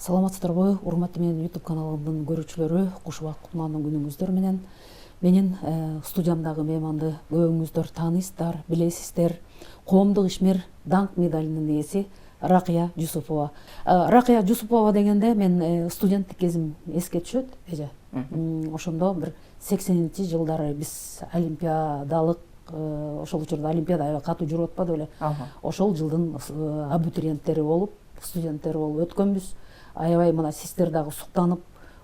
Саламатсыздарбы, урматтуу менин YouTube каналымдын көрүүчүлөрү, куш убак кутмандуу күнүңүздөр менен. Менин студиямдагы мейманды көбүңүздөр тааныйсыздар, билесиздер. Коомдук ишмер даңк медалинин ээси Ракыя Жусупова. Ракыя Жусупова дегенде мен студенттик кезим эске түшөт, эже. Ошондо бир 80-жылдары биз олимпиадалык ошол учурда олимпиада аябай катуу жүрүп атпады беле. Ошол жылдын абитуриенттери болуп, студенттери болуп өткөнбүз. Аябай мына сиздер дагы суктанып,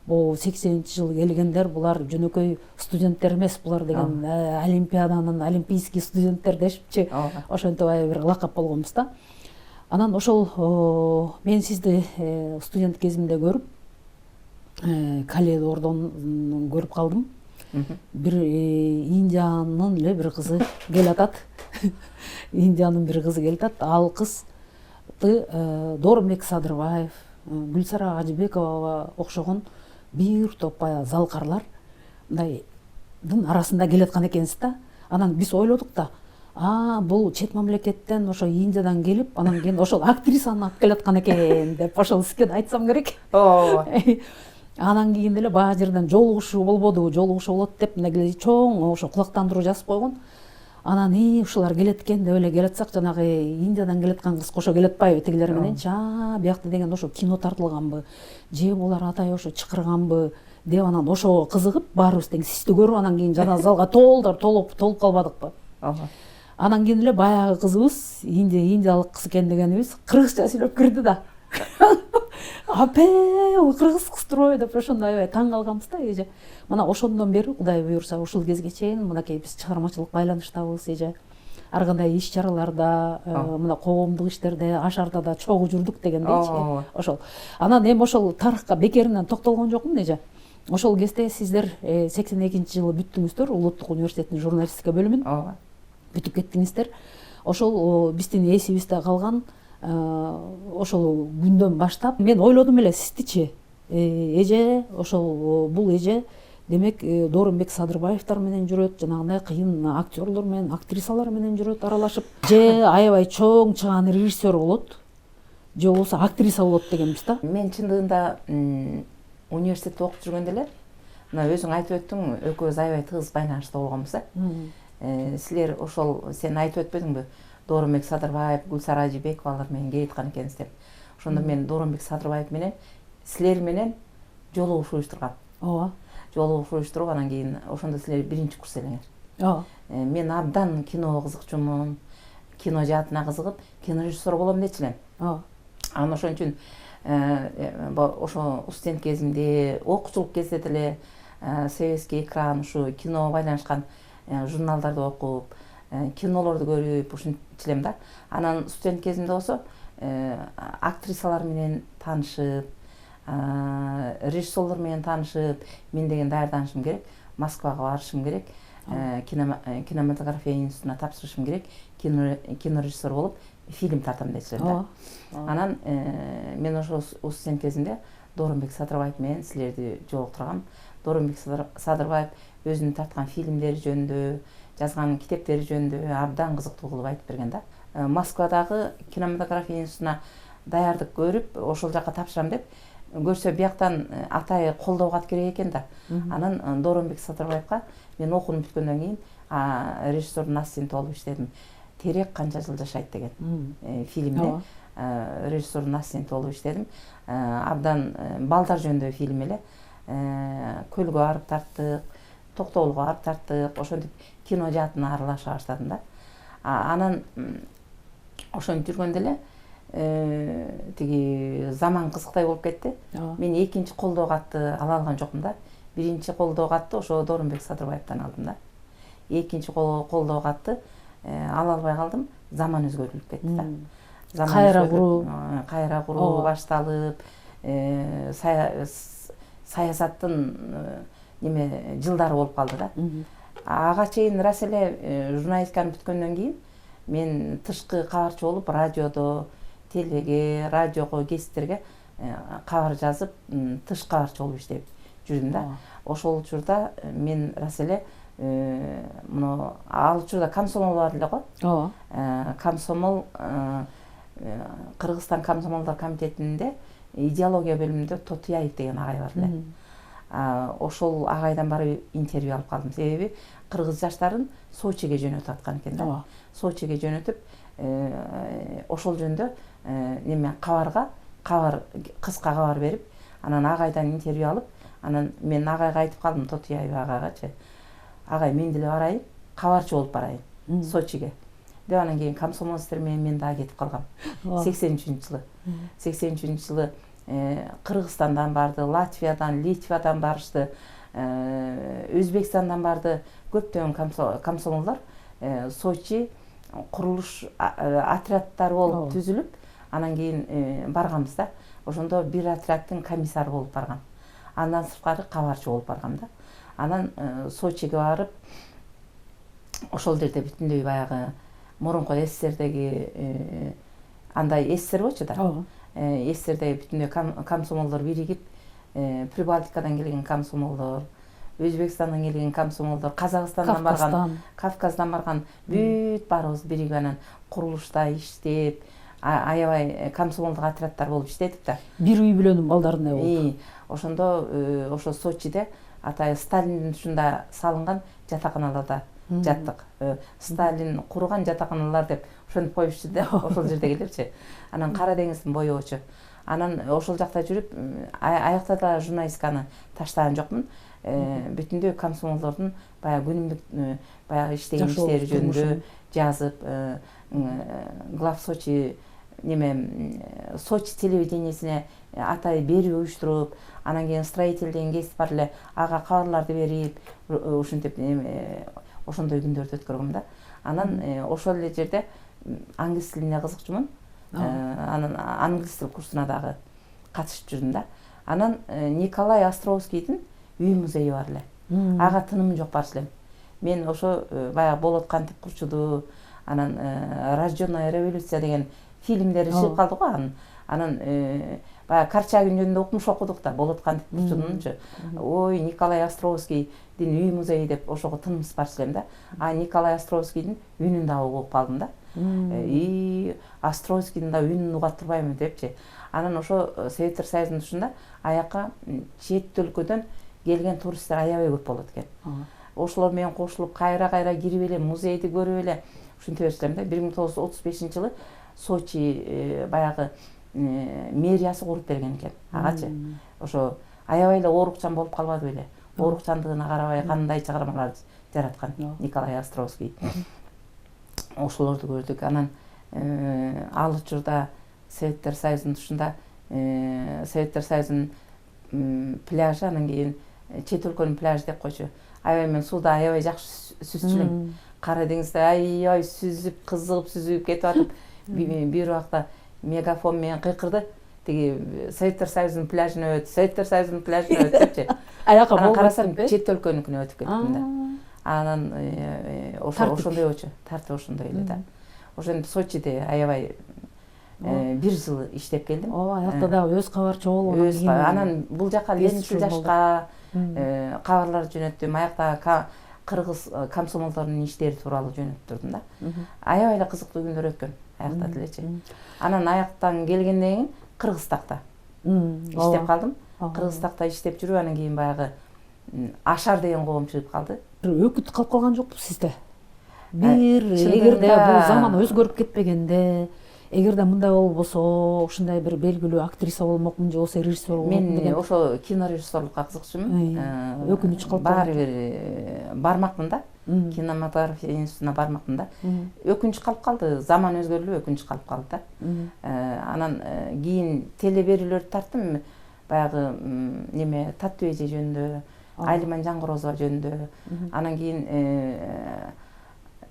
бул 80-жылы келгендер, булар жөнөкөй студенттер эмес, булар деген олимпиаданын олимпийский студенттер дешипчи. Ошентип аябай бир лакап болгонбуз да. Анан ошол мен сизди студент кезимде көрүп, Каледа ордон көрүп калдым. Бир Индиянын эле бир кызы келатат. Индиянын бир кызы келатат. Ал кызды Дооронбек Садырбаев, Гүлсара Ажыбековага окшогон бир топ залкарлар мындайдын арасында келаткан экенсиз да. Анан биз ойлодук да, бул чет мамлекеттен, ошо Индиядан келип, анан кийин ошол актрисаны алып келаткан экен деп ошол сизге да айтсам керек. Анан кийин деле баа жерден жолугушуу болбоду, жолугушуу болот деп мындай чоң ошо кулактандыруу жазып койгон. Анан ушулар келет экен деп эле келатсак, жанагы Индиядан келаткан кыз кошо келатпайбы тигилер мененчи, биякта деген ошо кино тартылганбы, же булар атай ошо чакырганбы деп анан ошого кызыгып, баарыбыз тең сизди көрүп, анан кийин жанагы залга толуп калбадыкпы. Анан кийин эле баягы кызыбыз, индиялык кыз экен дегенибиз, кыргызча сүйлөп кирди да. Апе, кыргыз кыз турбайбы деп ошондо аябай таң калганбыз да, эже. Мына ошондон бери Кудай буйрса ушул кезге чейин мынакей биз чыгармачылык байланыштабыз, эже. Ар кандай иш-чараларда, мына коомдук иштерде, ашарда да чогуу жүрдүк дегендейчи. Ошол. Анан эми ошол тарыхка бекеринен токтолгон жокмун, эже. Ошол кезде сиздер 82-жылы бүттүңүздөр, Улуттук университеттин журналистика бөлүмүн. Бүтүп кеттиңиздер. Ошол биздин эсибизде калган ошол күндөн баштап мен ойлодум эле сиздичи, эже, ошол бул эже демек Дооронбек Садырбаевтар менен жүрөт, жанагындай кыйын актерлор менен, актрисалар менен жүрөт аралашып, же аябай чоң чыгаан режиссер болот, же болбосо актриса болот дегенбиз да. Мен чындыгында университетте окуп жүргөндө эле мына өзүң айтып өттүң, экөөбүз аябай тыгыз байланышта болгонбуз. Силер ошол сен айтып өтпөдүңбү? Дооронбек Садырбаев, Гүлсара Ажыбековалар менен келаткан экенсиз деп. Ошондо мен Дооронбек Садырбаев менен силер менен жолугушуу уюштургам. Жолугушуу уюштуруп, анан кийин ошондо силер биринчи курс элеңер. Мен абдан киного кызыкчумун, кино жаатына кызыгып, кинорежиссер болом дечү элем. Анан ошон үчүн ошо студент кезимде, окуучулук кезде деле советский экран, ушу киного байланышкан журналдарды окуп, кинолорду көрүп ушинтчү элем да. Анан студент кезимде болсо актрисалар менен таанышып, режиссерлор менен таанышып, мен деген даярданышым керек, Москвага барышым керек, кинематография институтуна тапшырышым керек, кинорежиссер болуп фильм тартам дечү элем да. Анан мен ошо студент кезимде Дооронбек Садырбаев менен силерди жолуктургам. Дооронбек Садырбаев өзүнүн тарткан фильмдери жөнүндө, жазган китептери жөнүндө абдан кызыктуу кылып айтып берген да. Москвадагы кинематография институтуна даярдык көрүп, ошол жака тапшырам деп көрсө, бияктан атай колдоого керек экен да. Анан Дооронбек Садырбаевка мен окууну бүткөндөн кийин режиссердун ассистенти болуп иштедим. Терек канча жыл жашайт деген фильмде режиссердун ассистенти болуп иштедим. Абдан балдар жөнүндө фильм эле. Көлгө барып тарттык, Токтогулга барып тарттык, ошентип кино жаатына аралаша баштадым да. Анан ошентип жүргөндө эле тиги заман кызыктай болуп кетти. Мен экинчи колдоо катты ала алган жокмун да. Биринчи колдоо катты ошо Дооронбек Садырбаевтан алдым да. Экинчи колдоо катты ала албай калдым. Заман өзгөрүлүп кетти да. Кайра куруу башталып, саясаттын жылдары болуп калды да. Ага чейин рас эле журналистиканы бүткөндөн кийин мен тышкы кабарчы болуп, радиодо, телеге, радиого, гезиттерге кабар жазып, тыш кабарчы болуп иштеп жүрдүм да. Ошол учурда мен рас эле ал учурда комсомол бар эле го. Комсомол, Кыргызстан комсомолдор комитетинде идеология бөлүмүндө Тотуяев деген агай бар эле. Ошол агайдан барып интервью алып калдым. Себеби кыргыз жаштарын Сочиге жөнөтүп аткан экен да. Сочиге жөнөтүп, ошол жөнүндө неме кабар кыска кабар берип, анан агайдан интервью алып, анан мен агайга айтып калдым, Тотуяев агайгачы. Агай, мен деле барайын, кабарчы болуп барайын Сочиге. Деп анан кийин комсомолецтер менен мен дагы кетип калгам. 83-жылы. 83-жылы Кыргызстандан барды, Латвиядан, Литвадан барышты, Өзбекстандан барды көптөгөн комсомолдор Сочи курулуш отрядтары болуп түзүлүп, анан кийин барганбыз да. Ошондо бир отряддын комиссары болуп баргам. Андан сырткары кабарчы болуп баргам да. Анан Сочиге барып, ошол жерде бүтүндөй баягы мурунку СССРдеги андай СССР болчу да. СССРдеги бүтүндөй комсомолдор биригип, Прибалтикадан келген комсомолдор, Өзбекстандан келген комсомолдор, Казакстандан барган, Кавказдан барган бүт баарыбыз биригип анан курулушта иштеп, аябай комсомолдук отрядтар болуп иштедик да. Бир үй бүлөнүн балдарындай болуп. Ошондо ошо Сочиде атайы Сталиндин ушунда салынган жатаканаларда жаттык. Сталин курган жатаканалар деп ошентип коюшту да, ошол жерде келипчи. Анан Кара деңиздин боебочу. Анан ошол жакта жүрүп, аякта да журналистиканы таштаган жокмун. Бүтүндөй комсомолдордун баягы күнүмдүк баягы иштеген иштери жөнүндө жазып, Глав Сочи Сочи телевидениесине атайы берүү уюштуруп, анан кийин строитель деген кесип бар эле, ага кабарларды берип, ушинтип ошондой күндөрдү өткөргөм да. Анан ошол эле жерде англис тилине кызыкчумун. Анан англис тил курсуна дагы катышып жүрдүм да. Анан Николай Островскийдин үй музейи бар эле. Ага тынымым жок барчу элем. Мен ошо баягы болот кантип курчуду, анан Рожденная революция деген фильмдери чыгып калды го анын. Анан баягы Корчагин жөнүндө укмуш окудук да, болот кантип курчудумчу. Ой, Николай Островскийдин үй музейи деп ошого тынымсыз барчу элем да. Николай Островскийдин үнүн дагы угуп калдым да. Островскийдин да үнүн уга турбаймын депчи. Анан ошо Советтер Союзунун ушунда аякка чет өлкөдөн келген туристтер аябай көп болот экен. Ошолор менен кошулуп кайра кирип эле музейди көрүп эле ушинте берсем да. 1935-жылы Сочи баягы мэриясы куруп берген экен агачы. Ошо аябай эле оорукчан болуп калбады беле. Оорукчандыгына карабай кандай чыгармалар жараткан Николай Островский. Ошолорду көрдүк. Анан ал учурда Советтер Союзунун ушунда Советтер Союзунун пляжы, анан кийин чет өлкөнүн пляжы деп койчу. Аябай мен сууда аябай жакшы сүзчү элем. Кара деңизде аябай сүзүп, кызыгып сүзүп кетип атып, бир убакта мегафон менен кыйкырды. Тиги Советтер Союзунун пляжына өт, Советтер Союзунун пляжына өт депчи. Аякка болуп карасам чет өлкөнүкүнө өтүп кеттим да. Анан ошондой болчу, тартип ошондой эле да. Ошентип Сочиде аябай бир жыл иштеп келдим. Аякта дагы өз кабарчы болуп, анан бул жака Лениншил жашка кабарлар жөнөттүм. Аякта кыргыз комсомолдорунун иштери тууралуу жөнөтүп турдум да. Аябай эле кызыктуу күндөр өткөн аякта делечи. Анан аяктан келгенден кийин Кыргызстакта иштеп калдым. Кыргызстакта иштеп жүрүп, анан кийин баягы Ашар деген коом чыгып калды. Өкүт калып калган жокпу сизде? Эгерде бул заман өзгөрүп кетпегенде, эгерде мындай болбосо, ушундай бир белгилүү актриса болмокмун же болбосо режиссер болмокмун деген. Мен ошо кинорежиссерлукка кызыкчумун. Өкүнүч калып баары бир бармакмын да. Кинематография институтуна бармакмын да. Өкүнүч калып калды, заман өзгөрүлүп өкүнүч калып калды да. Анан кийин телеберүүлөрдү тарттым. Баягы Таттуу эже жөнүндө, Айлиман Жаңгырозова жөнүндө. Анан кийин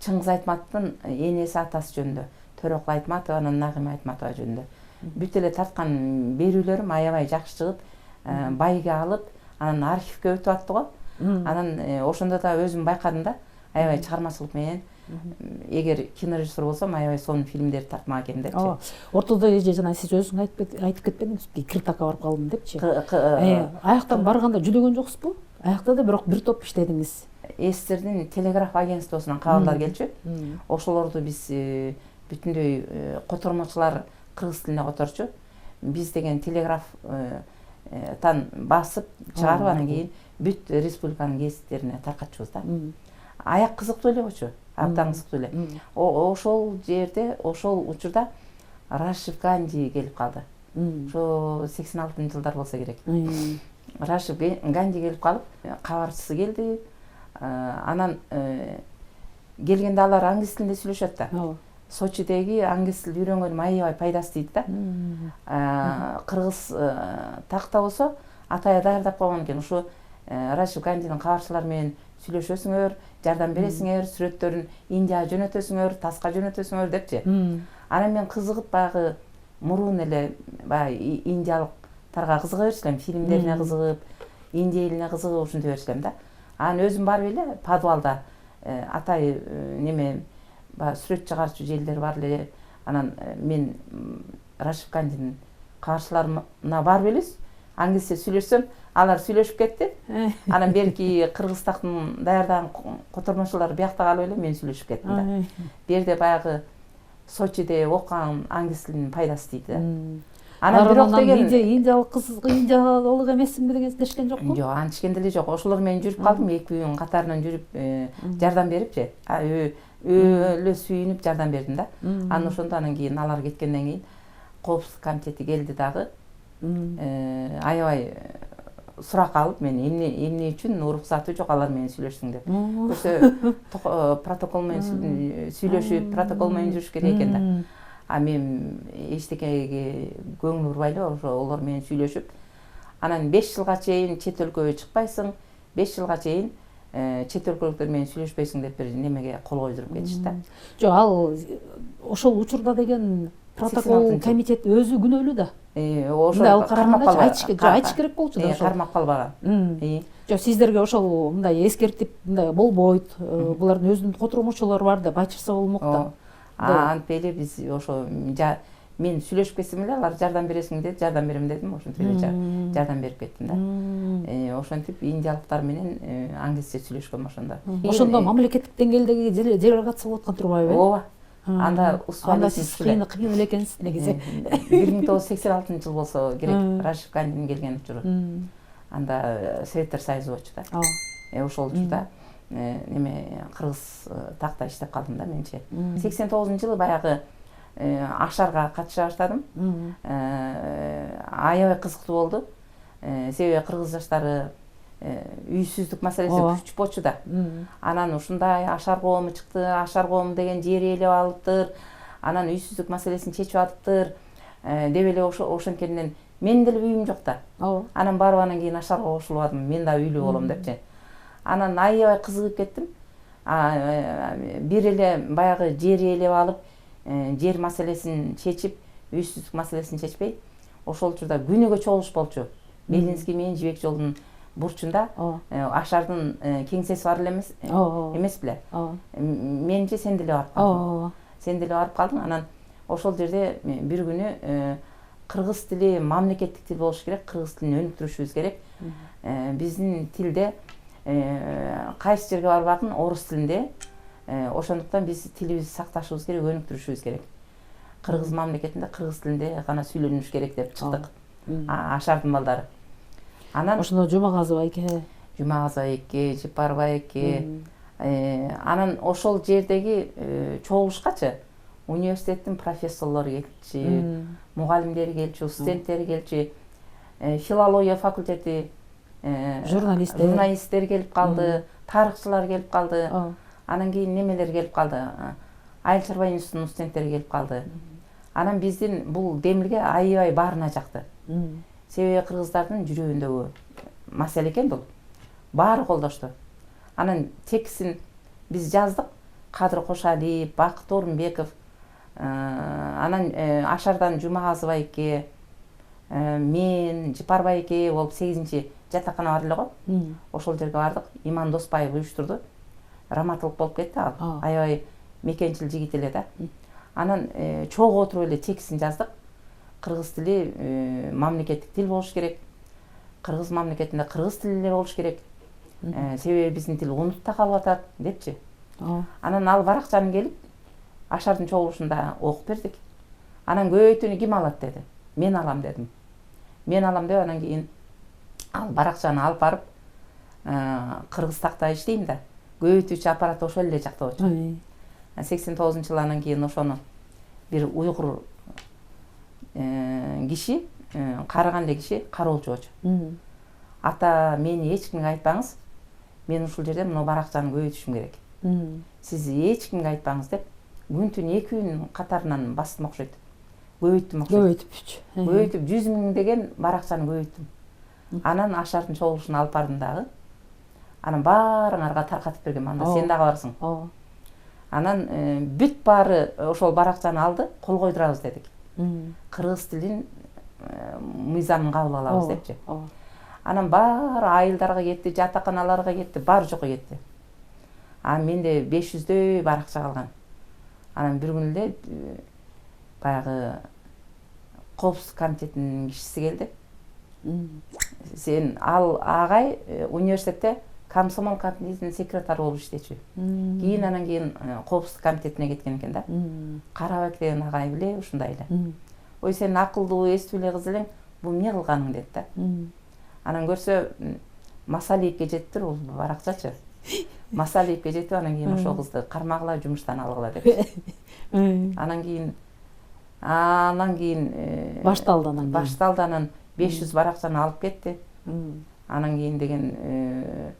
Чыңгыз Айтматовдун энеси атасы жөнүндө, Төрөкул Айтматова, анан Нагима Айтматова жөнүндө. Бүт эле тарткан берүүлөрүм аябай жакшы чыгып, байга алып, анан архивге өтүп атты го. Анан ошондо да өзүм байкадым да, аябай чыгармачылык менен эгер кинорежиссер болсом, аябай сонун фильмдерди тартмак экеним депчи. Ортодо эже жана сиз өзүң айтып кетпедиңизби, Киртакка барып калдым депчи. Аяктан барганда жүдөгөн жоксузбу? Аякта да бирок бир топ иштедиңиз. СССРдин телеграф агентствосунан кабарлар келчү. Ошолорду биз бүтүндөй котормочулар кыргыз тилине которчу. биз деген телеграфтан басып чыгарып анан кийин бүт республиканын гезиттерине таркатчубуз да. Аяк кызыктуу эле болчу, абдан кызыктуу эле. Ошол жерде, ошол учурда Рашид Ганди келип калды. Ошо 86-жылдар болсо керек. Рашид Ганди келип калып, кабарчысы келди. Анан келгенде алар англис тилинде сүйлөшөт да. Сочидеги англис тил үйрөнгөнүм аябай пайдасы тийди да. Кыргыз такта болсо атайы даярдап койгон экен. Ушу Рашид Гандинин кабарчылары менен сүйлөшөсүңөр, жардам бересиңер, сүрөттөрүн Индияга жөнөтөсүңөр, таска жөнөтөсүңөр депчи. Анан мен кызыгып баягы мурун эле баягы индиялыктарга кызыга берчүлөм, фильмдерине кызыгып, Индия элине кызыгып ушинтип берчүлөм да. Анан өзүм барып эле подвалда атайы неме баягы сүрөт чыгарчу желдер бар эле. Анан мен Рашид Гандинин кабарчыларына барып эле англисче сүйлөшсөм, алар сүйлөшүп кетти. Анан берки Кыргызстандын даярдаган котормочулары биякта калып эле мен сүйлөшүп кеттим да. Бу жерде баягы Сочиде окуган англис тилинин пайдасы тийди. Анан бирок деген индиялык кыз, индиялык эмесмби деген дешкен жокпу? Жок, антишкен деле жок. Ошолор менен жүрүп калдым, 2 күн катарынан жүрүп жардам берипчи. Өлө сүйүнүп жардам бердим да. Анан ошондо анан кийин алар кеткенден кийин коопсуздук комитети келди дагы. Аябай сурак алып, мен эмне үчүн уруксаты жок алар менен сүйлөшсүң деп. Көрсө протокол менен сүйлөшүп, протокол менен жүрүш керек экен да. А мен эчтекеге көңүл бурбай эле олор менен сүйлөшүп, анан 5 жылга чейин чет өлкөгө чыкпайсың, 5 жылга чейин чет өлкөлүктөр менен сүйлөшпөйсүң деп бир немеге кол койдуруп кетишти да. Жок, ал ошол учурда деген протокол комитет өзү күнөөлүү да. Ошол кармап калбаган. Айтыш керек болчу да ошол. Кармап калбаган. Жок, сиздерге ошол мындай эскертип, мындай болбойт, булардын өзүнүн котормочулору бар деп айтышса болмок да. Антип эле биз ошо мен сүйлөшүп кетсем эле алар жардам бересиң деп жардам берем дедим, ошентип эле жардам берип кеттим да. Ошентип индиялыктар менен англисче сүйлөшкөм ошондо. Ошондо мамлекеттик деңгээлдеги делегация болуп аткан турбайбы? Ооба. Анда сиз кыйын эле экенсиз негизи. 1986 жыл болсо керек, Рашид Гандинин келген учуру. Анда Советтер Союзу болчу да. Ошол учурда неме Кыргыз такта иштеп калдым да менчи. 89-жылы баягы ашарга катыша баштадым. Аябай кызыктуу болду. Себеби кыргыз жаштары үйсүздүк маселеси күчүп болчу да. Анан ушундай ашар коому чыкты, ашар коому деген жер ээлеп алыптыр. Анан үйсүздүк маселесин чечип атыптыр. Деп эле ошонткенен менин деле үйүм жок да. Анан барып анан кийин ашарга кошулуп алдым, мен да үйлүү болом депчи. Анан аябай кызыгып кеттим. Бир эле баягы жер ээлеп алып, жер маселесин чечип, үйсүздүк маселесин чечпей, ошол учурда күнүгө чогулуш болчу. Белинский менен Жибек жолдун бурчунда ашардын кеңсеси бар эле эмес беле? Менчи сен деле барып калдың. Сен деле барып калдың. Анан ошол жерде бир күнү кыргыз тили мамлекеттик тил болуш керек, кыргыз тилин өнүктүрүшүбүз керек. Биздин тилде кайсы жерге барбагын орус тилинде. Ошондуктан биз тилибизди сакташыбыз керек, өнүктүрүшүбүз керек. Кыргыз мамлекетинде кыргыз тилинде гана сүйлөнүш керек деп чыктык. Ашардын балдары. Анан ошондо Жумагазова эке, Жипарова эке. Анан ошол жердеги чогулушкачы университеттин профессорлору келчү, мугалимдери келчү, студенттери келчү, филология факультети журналисттер келип калды, тарыхчылар келип калды. Анан кийин немелер келип калды. Айыл чарба институтунун студенттери келип калды. Анан биздин бул демилге аябай баарына жакты. Себеби кыргыздардын жүрөгүндөгү маселе экен бул. Баары колдошту. Анан текстин биз жаздык. Кадыр Кошалиев, Бакыт Орунбеков, анан Ашардан Жумагазова эке, мен, Жипарова эке болуп 8-чи жатакана бар эле го. Ошол жерге бардык. Иман Доспаев уюштурду. Раматылык болуп кетти ал. Аябай мекенчил жигит эле да. Анан чогуу отуруп эле текстин жаздык. Кыргыз тили мамлекеттик тил болуш керек. Кыргыз мамлекетинде кыргыз тили эле болуш керек. Себеби биздин тил унутта калып атат депчи. Анан ал баракчаны келип Ашардын чогулушунда окуп бердик. Анан көбөйтүүнү ким алат деди. мен алам дедим. Мен алам деп анан кийин ал баракчаны алып барып Кыргызстакта иштейм да. Көбөйтүүчү аппарат ошол эле жакта болчу. 89-жылы анан кийин ошону бир уйгур киши, карыган эле киши кароочу болчу. Ата, мени эч кимге айтпаңыз. Мен ушул жерде мына баракчаны көбөйтүшүм керек. Сиз эч кимге айтпаңыз деп күн түн 2 күн катарынан бастым окшойт. Көбөйттүм окшойт. Көбөйтүп 100 000 деген баракчаны көбөйттүм. Анан ашардын чогулушуна алып бардым дагы. Анан баарыңарга таркатып бергем. Анда сен дагы барсың. Анан бүт баары ошол баракчаны алды, кол койдурабыз дедик. Кыргыз тилин мыйзамын кабыл алабыз депчи. Анан баары айылдарга кетти, жатаканаларга кетти, баары жокко кетти. Менде 500дөй баракча калган. Анан бир күн эле баягы коопсуздук комитетинин кишиси келди. Сен ал агай университетте комсомол комитетинин секретары болуп иштечү. Кийин анан кийин коопсуздук комитетине кеткен экен да. Карабек деген агай биле ушундай эле. Ой, сен акылдуу, эстүү эле кыз элең, бул эмне кылганың деди да. Анан көрсө Масалиевке жетиптир бул баракчачы. Масалиевке жетип анан кийин ошол кызды кармагыла, жумуштан алгыла деп. Анан кийин башталды анан 500 баракчаны алып кетти. Анан кийин деген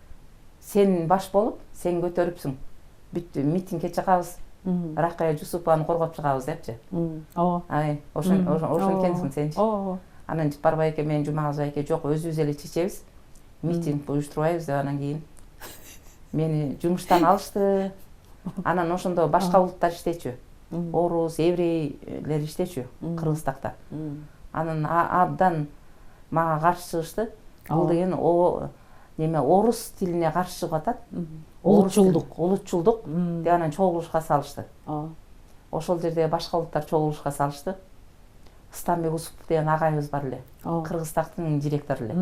сен баш болуп, сен көтөрүпсүң. Бүттү, митингге чыгабыз. Ракая Жусупованы коргоп чыгабыз депчи. Ошон экенсиң сенчи. Анан Жапар байке менен Жумагаз байке жок, өзүбүз эле чечебиз. Митинг уюштурбайбыз деп анан кийин мени жумуштан алышты. Анан ошондо башка улуттар иштечү. Орус, еврейлер иштечү Кыргызстакта. Анан абдан мага каршы чыгышты. Бул деген орус тилине каршы чыгып атат. Улутчулдук деп анан чогулушка салышты. Ошол жерде башка улуттар чогулушка салышты. Станбек Усупов деген агайыбыз бар эле. Кыргызстактын директору эле.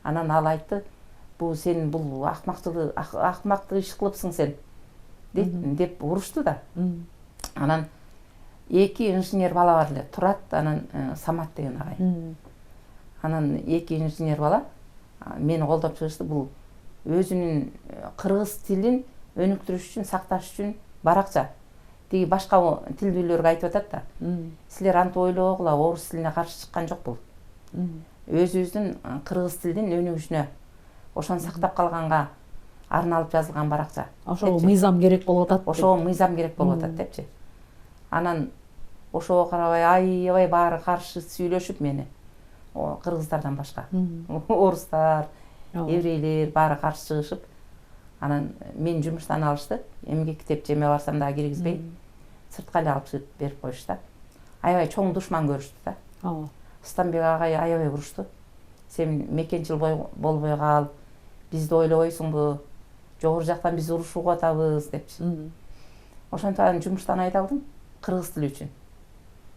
Анан ал айтты, бул сен бул акмактык иш кылыпсың сен деп урушту да. Анан 2 инженер бала бар эле, Турат, анан Самат деген агай. Анан 2 инженер бала мени колдоп чыгышты. Бул өзүнүн кыргыз тилин өнүктүрүш үчүн, сакташ үчүн баракча. Тиги башка тилдүүлөргө айтып атат да. Силер антип ойлогула, орус тилине каршы чыккан жок бул. Өзүбүздүн кыргыз тилдин өнүгүшүнө, ошону сактап калганга арналып жазылган баракча. Ошого мыйзам керек болуп атат. Ошого мыйзам керек болуп атат депчи. Анан ошого карабай аябай баары каршы сүйлөшүп мени. Кыргыздардан башка. Орустар, еврейлер баары каршы чыгышып, анан мен жумуштан алышты. Эмгек деп жеме барсам дагы киргизбей, сыртка эле алып чыгып берип коюшту. Аябай чоң душман көрүштү да. Станбек агай аябай урушту. Сен мекенчил болбой кал, бизди ойлобойсуңбу? Жогору жактан биз урушууга атабыз депчи. Ошентип анан жумуштан айдалдым кыргыз тили үчүн.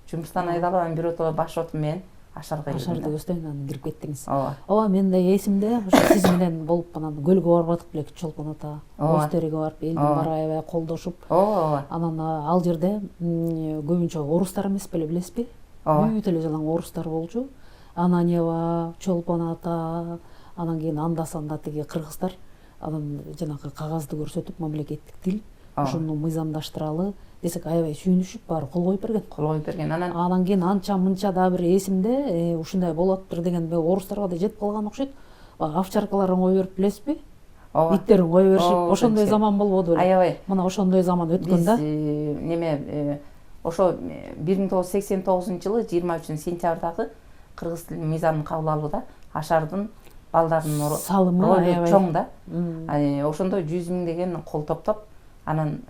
Жумуштан айдалып анан биротоо баш отум менен Ашарга көздөйүн анан кирип кеттиңиз. Ооба, мен да эсимде, ошо сиз менен болуп анан көлгө барып атып элек Чолпон ата, Өстериге барып элдин баары аябай колдошуп. Анан ал жерде көбүнчө орустар эмес беле, билесизби? Бүт эле жалаң орустар болчу. Ананьева, Чолпон ата, анан кийин анда-санда тиги кыргыздар анан жанагы кагазды көрсөтүп мамлекеттик тил ошону мыйзамдаштыралы десек аябай сүйүнүшүп баары кол коюп берген. Анан кийин анча-мынча да бир эсимде ушундай болоптур деген орустарга да жетип калган окшойт. Овчаркаларын кое берип билесизби? Иттерин кое беришип, ошондой заман болбоду беле. Аябай. Мына ошондой заман өткөн да. Биз неме ошо 1989-жылы 23 сентябрдагы кыргыз тилинин мыйзамын кабыл алууда Ашардын балдарынын ролу чоң да. Ошондо 100 000 деген кол топтоп, анан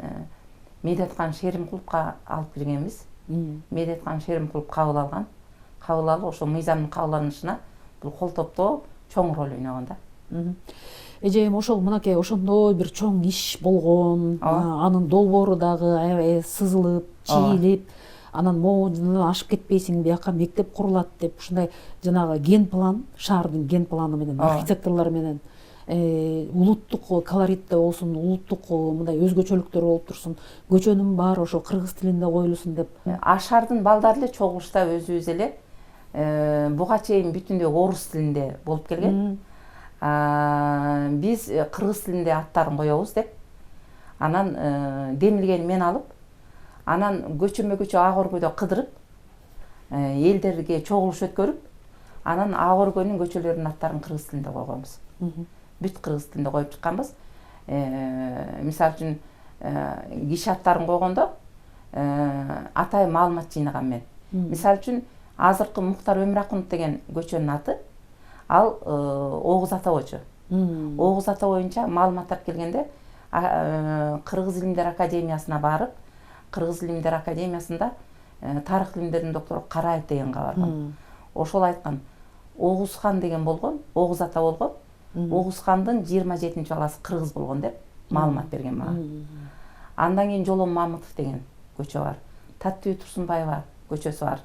Медеткан Шеримкуловго алып киргенбиз. Медеткан Шеримкулов кабыл алган. Кабыл алып, ошо мыйзамдын кабылданышына бул кол топтоо чоң роль ойногон да. Эжем ошол мынакей ошондой бир чоң иш болгон, анын долбоору дагы аябай сызылып, чийилип, анан могу ашып кетпейсиң, бияка мектеп курулат деп ушундай жанагы ген план, шаардын ген планы менен, архитекторлор менен улуттук колоритте болсун, улуттук мындай өзгөчөлүктөр болуп турсун, көчөнүн баары ошо кыргыз тилинде коюлсун деп. Ашардын балдары эле чогулушта өзүбүз эле буга чейин бүтүндөй орус тилинде болуп келген. Биз кыргыз тилинде аттарын коебуз деп. Анан демилгени мен алып, анан көчөмө көчө ак өргөдө кыдырып, элдерге чогулуш өткөрүп, анан ак өргөнүн көчөлөрүнүн аттарын кыргыз тилинде койгонбуз. Бүт кыргыз тилинде коюп чыкканбыз. Мисалы үчүн киши аттарын койгондо атайын маалымат жыйнагам мен. Мисалы үчүн азыркы Муктар Өмүракунов деген көчөнүн аты ал Огуз ата болчу. Огуз ата боюнча маалыматтап келгенде Кыргыз илимдер академиясына барып, Кыргыз илимдер академиясында тарых илимдеринин доктору Караев дегенге барган. Ошол айткан, Огуз хан деген болгон, Огуз ата болгон, Огуз хандын 27-чи баласы кыргыз болгон деп маалымат берген мага. Андан кийин Жолом Мамытов деген көчө бар. Таттыбүй Турсунбаева көчөсү бар.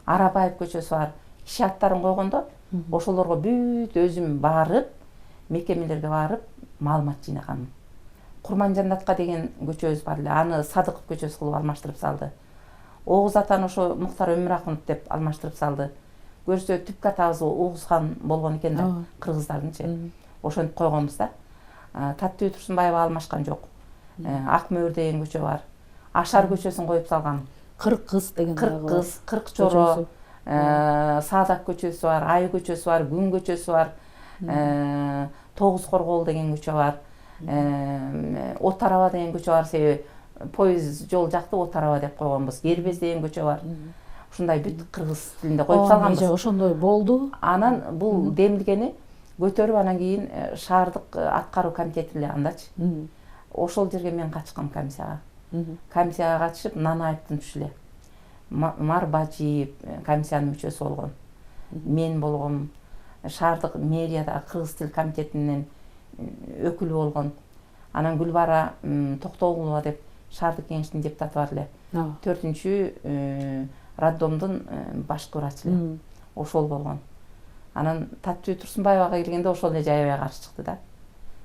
Арабаев көчөсү бар. Киши аттарын койгондо ошолорго бүт өзүм барып, мекемелерге барып маалымат жыйнагам. Курманжандатка деген көчөбүз бар эле. Аны Садыков көчөсү кылып алмаштырып салды. Огуз атаны ошо Муктар Өмүракунов деп алмаштырып салды. Көрсө түпкү атабыз Огуз хан болгон экен да, кыргыздардынчы. Ошентип койгонбуз да. Таттыбүй Турсунбаева алмашкан жок. Ак мөөр деген көчө бар. Ашар көчөсүн коюп салган. Кыркыз деген Кыркыз, Кыркчоро, Саадак көчөсү бар, Ай көчөсү бар, Күн көчөсү бар. Тогуз Коргоол деген көчө бар. От араба деген көчө бар, себеби поезд жол жакты От араба деп койгонбуз. Кербез деген көчө бар. Ушундай бүт кыргыз тилинде коюп салганбыз. Ошондой болду. Анан бул демилгени көтөрүп, анан кийин шаардык аткаруу комитети эле андачы. Ошол жерге мен катышкам комиссияга. Комиссияга катышып, Нанаевдин түшү эле. Марбажиев комиссиянын мүчөсү болгон. Мен болгом, шаардык мэрияда кыргыз тил комитетинин өкүлү болгон. Анан Гүлбара Токтогулова деп шаардык кеңештин депутаты бар эле. 4-чү роддомдун башкы врачы эле. Ошол болгон. Анан Таттыбүй Турсунбаевага келгенде ошол эле жаябай каршы чыкты да.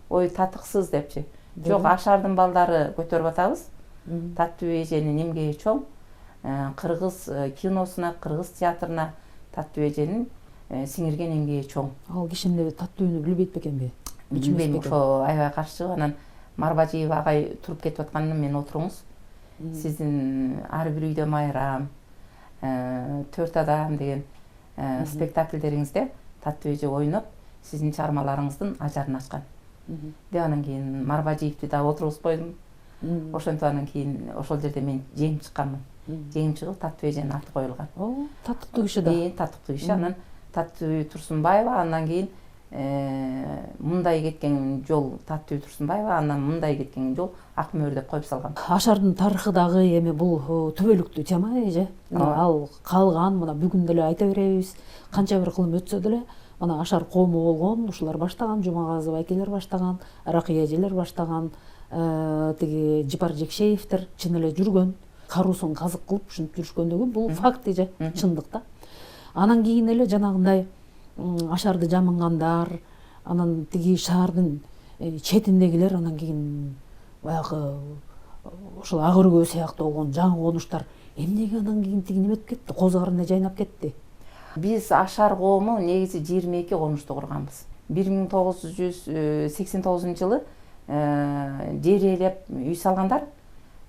Ой, татыксыз депчи. Жок, Ашардын балдары көтөрүп атабыз. Таттыбүй эженин эмгеги чоң. Кыргыз киносуна, кыргыз театрына Таттыбүй эженин сиңирген эмгеги чоң. Ал кишини Таттыбүйнү билбейт бекенби? Билбейм, ошо аябай каршы. Анан Марбажиев агай туруп кетип аткандан мен отуруңуз. Сиздин ар бир үйдө майрам, 4 адам деген спектакльдериңизде Таттыбүй эже ойноп, сиздин чыгармаларыңыздын ажарын ачкан. Деп анан кийин Марбажиевди да отургузуп койдум. Ошентип анан кийин ошол жерде мен жеңип чыкканмын. Жеңип чыгып Таттыбүй эженин аты коюлган. Татыктуу киши да. Татыктуу киши. Анан Таттыбүй Турсунбаева, андан кийин мындай кеткен жол Таттыбүй Турсунбаева, анан мындай кеткен жол Ак мөөр деп коюп салган. Ашардын тарыхы дагы эми бул түбөлүктүү тема эже. Ал калган, мына бүгүн деле айта беребиз. Канча бир кылым өтсө деле, мына Ашар коому болгон, ушулар баштаган, Жумагазы байкелер баштаган, Ракыя эжелер баштаган, тиги Жипар Жекшеевдер чын эле жүргөн, каруусун казык кылып ушинтип жүрүшкөндүгү бул факт эже, чындык да. Анан кийин эле жанагындай Ашарды жамынгандар, анан тиги шаардын четиндегилер, анан кийин баягы ошол ак өргөө сыяктуу болгон жаңы конуштар эмнеге анан кийин тиги неметип кетти, Козу Арына жайнап кетти? Биз Ашар коому негизи 22 конушту курганбыз. 1989-жылы жер ээлеп үй салгандар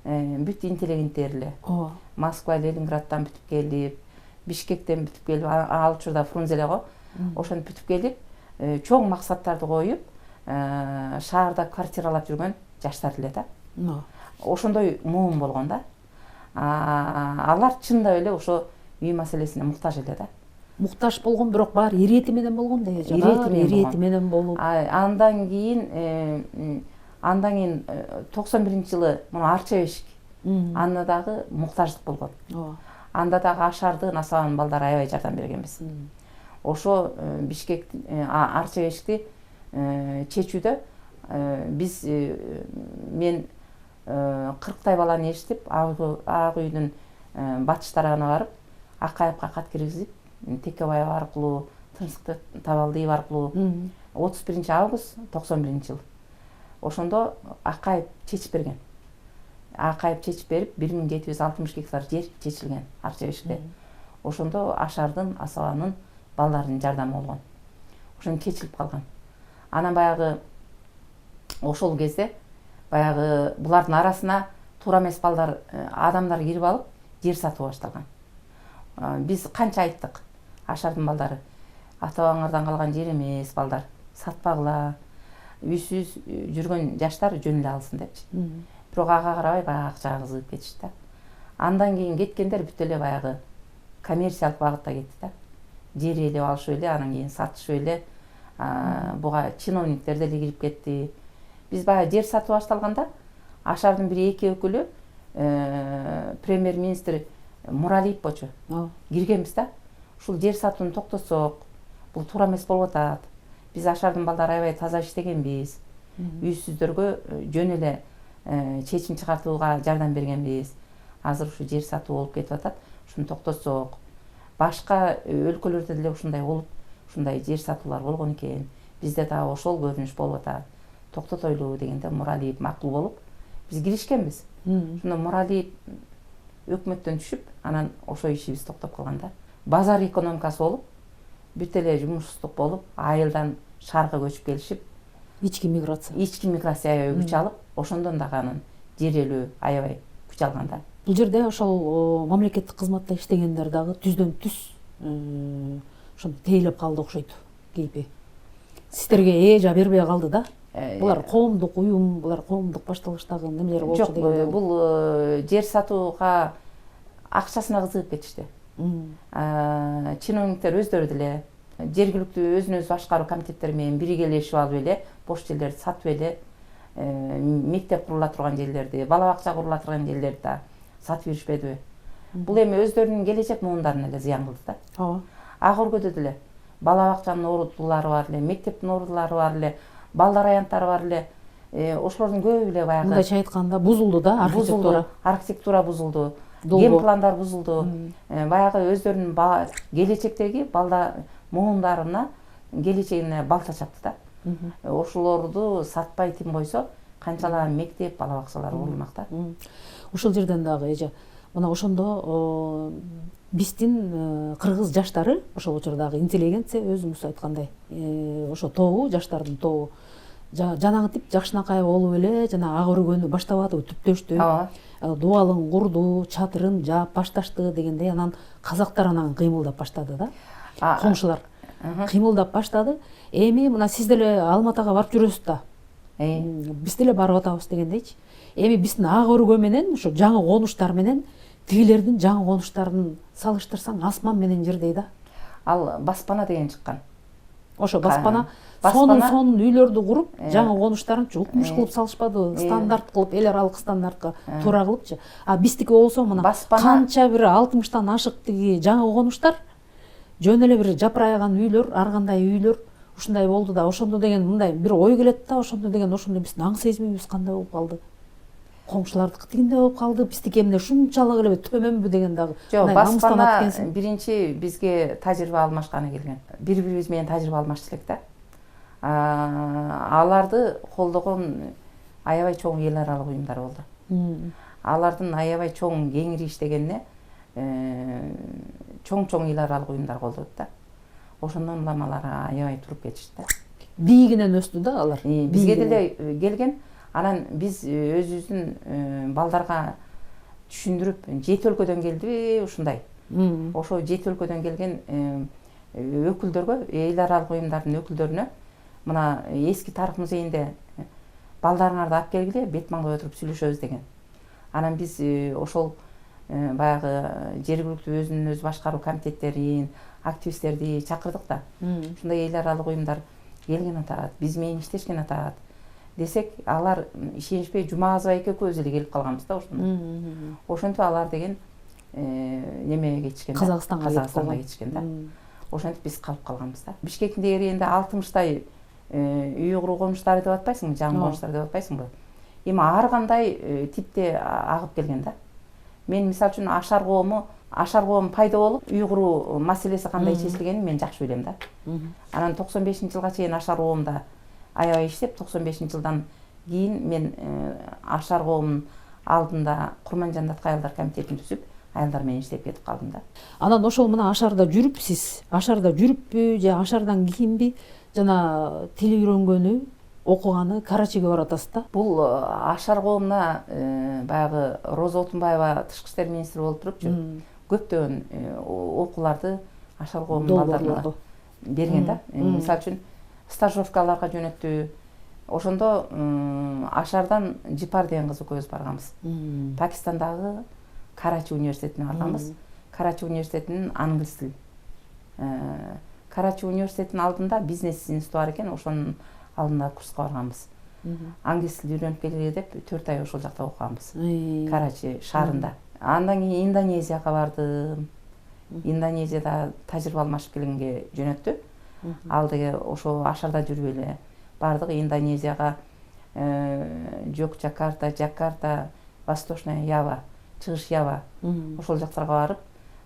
бүт интеллигенттер эле. Москва, Ленинграддан бүтүп келип, Бишкектен бүтүп келип, ал учурда Фрунзе эле го. Ошентип бүтүп келип, чоң максаттарды коюп, шаарда квартиралап жүргөн жаштар эле да. Ошондой муун болгон да. Алар чындап эле ошо үй маселесине муктаж эле да. Муктаж болгон, бирок баары ирети менен болгон да. Ирети менен болуп. Андан кийин 91-жылы мына Арча бешик. Анда дагы муктаждык болгон. Анда дагы Ашарды Насабанын балдары аябай жардам бергенбиз. Ошо Бишкек, Арча бешикти чечүүдө биз, мен 40 баланы эшитип, ак үйдүн батыш тарабына барып, Акаевка кат киргизип, Текебаев аркылуу, Тынчтык Табалдиев аркылуу 31-август 91-жыл. Ошондо Акаев чечип берген. Акаев чечип берип, 1760 гектар жер чечилген Арча бешикте. ошондо Ашардын, Асабанын балдарынын жардамы болгон. Ошон чечилип калган. Анан баягы ошол кезде баягы булардын арасына туура эмес балдар, адамдар кирип алып, жер сатып баштаган. Биз канча айттык, Ашардын балдары ата бабаңардан калган жер эмес, балдар сатпагыла, үйсүз жүргөн жаштар жөн эле алсын депчи. Бирок ага карабай баягы акчага кызыгып кетишти да. Андан кийин кеткендер бүт эле баягы коммерциялык багытта кетти да. Жер ээлеп алышып эле, анан кийин сатышып эле, буга чиновниктер деле кирип кетти. Биз баягы жер сатып башталганда Ашардын бир эки өкүлү, премьер-министр Муралиев болчу. Киргенбиз да. Ушул жер сатууну токтотсок, бул туура эмес болуп атат. Биз Ашардын балдары аябай таза иштегенбиз. Үйсүздөргө жөн эле чечим чыгартууга жардам бергенбиз. Азыр ушу жер сатуу болуп кетип атат. Ушуну токтотсок, башка өлкөлөрдө деле ушундай болуп, ушундай жер сатуулар болгон экен. Бизде дагы ошол көрүнүш болуп атат. Токтотойлу дегенде Муралиев макул болуп, биз киришкенбиз. Ошондо Муралиев өкмөттөн түшүп, анан ошо ишибиз токтоп калган да. Базар экономикасы болуп, бүт эле жумушсуздук болуп, айылдан шаарга көчүп келишип, ички миграция аябай күч алып, ошондон дагы анан жер ээлөө аябай күч алган да. Бул жерде ошол мамлекеттик кызматта иштегендер дагы түздөн түз ошондо тейлеп калды окшойт кейпи. Сиздерге эжа бербей калды да. Булар коомдук уюм, булар коомдук башталыштагы немелер болчу деген. Жок, бул жер сатууга акчасына кызыгып кетишти. Чиновниктер өздөрү деле жергиликтүү өзүн өзү башкаруу комитеттери менен биргелешип алып эле бош жерлерди сатып эле, мектеп курула турган жерлерди, бала бакча курула турган жерлерди да сатып жүрүшпөдүбү? Бул эми өздөрүнүн келечек муундарына эле зыян кылды да. Ак өргөдө деле бала бакчанын оорутуулары бар эле, мектептин оорутуулары бар эле, балдар аянттары бар эле. Ошолордун көбү эле баягы мындайча айтканда бузулду да, архитектура бузулду, ген пландар бузулду. Баягы өздөрүнүн келечектеги муундарына, келечегине балта чапты да. Ошолорду сатпай тим койсо, канчалаган мектеп, бала бакчалар курулмак да. Ушул жерден дагы эже, мына ошондо биздин кыргыз жаштары, ошол учурдагы интеллигенция өзүңүз айткандай, ошо тобу, жаштардын тобу жанагы тип жакшынакай болуп эле, жана ак өргөнү баштабадыбы, түптөштү. Дубалын курду, чатырын жаап башташты дегендей, анан казактар анан кыймылдап баштады да. Коңшулар кыймылдап баштады. Эми мына сиз деле Алматага барып жүрөсүз да. Биз деле барып атабыз дегендейчи. Эми биздин ак өргө менен ушу жаңы конуштар менен тигилердин жаңы конуштарын салыштырсаң, асман менен жердей да. Ал баспана деген чыккан. Ошо баспана сонун үйлөрдү куруп, жаңы конуштарын укмуш кылып салышпадыбы? Стандарт кылып, эл аралык стандартка туура кылыпчы. Биздики болсо мына канча бир 60тан ашык тиги жаңы конуштар, жөн эле бир жапырайган үйлөр, ар кандай үйлөр ушундай болду да. Ошондо деген мындай бир ой келет да, ошондо деген ошондо биздин аң сезимибиз кандай болуп калды? Коңшулардыкы тигиндей болуп калды, биздики эмне ушунчалык эле төмөнбү деген дагы. Жок, баспана биринчи бизге тажрыйба алмашканы келген. Бири-бирибиз менен тажрыйба алмашчу элек да. Аларды колдогон аябай чоң эл аралык уюмдар болду. Алардын аябай чоң кеңири иштегенине чоң эл аралык уюмдар колдоду да. Ошондон улам алар аябай туруп кетишти да. Бийигинен өстү да алар. Бизге деле келген. Анан биз өзүбүздүн балдарга түшүндүрүп, жети өлкөдөн келдиби ушундай. Ошо жети өлкөдөн келген өкүлдөргө, эл аралык уюмдардын өкүлдөрүнө мына эски тарых музейинде балдарыңарды алып келгиле, бет маңдап отуруп сүйлөшөбүз деген. Анан биз ошол баягы жергиликтүү өзүнүн өзү башкаруу комитеттерин, активисттерди чакырдык да. Ушундай эл аралык уюмдар келген атат, биз менен иштешкен атат десек, алар ишенишпей Жумагазова экөөбүз эле келип калганбыз да ошондо. Ошентип алар деген немеге кетишкен да. Казакстанга кетишкен да. Ошентип биз калып калганбыз да. Бишкектин дегенде 60той үй куруу конуштары деп атпайсыңбы, жаңы конуштар деп атпайсыңбы? Эми ар кандай типте агып келген да. Мен мисалы үчүн Ашар коому пайда болуп, үй куруу маселеси кандай чечилгенин мен жакшы билем да. Анан 95-жылга чейин Ашар коомунда аябай иштеп, 95-жылдан кийин мен Ашар коомунун алдында Курманжан Даткай айылдар комитетин түзүп, аялдар менен иштеп кетип калдым да. Анан ошол мына Ашарда жүрүп сиз Ашарда жүрүппү же Ашардан кийинби жана тил үйрөнгөнү окуганы Карачиге баратасыз да? Бул Ашар коомуна баягы Роза Отунбаева тышкы иштер министри болуп турупчу көптөгөн окууларды Ашар коомунун балдарына берген да. Мисалы үчүн стажировкаларга жөнөттү. Ошондо Ашардан Жипар деген кыз экөөбүз барганбыз. Пакистандагы Карачи университетине барганбыз. Карачи университетинин англис тил. Карачи университетинин алдында бизнес институту бар экен, ошонун алдында курска барганбыз. Англис тил үйрөнүп келели деп 4 ай ошол жакта окуганбыз. Карачи шаарында. Андан кийин Индонезияга бардым. Индонезияда тажрыйба алмашып келгенге жөнөттү. Ал деге ошо Ашарда жүрүп эле бардык Индонезияга, Жокжакарта, Жакарта, Восточная Ява, Чыгыш Ява ошол жактарга барып,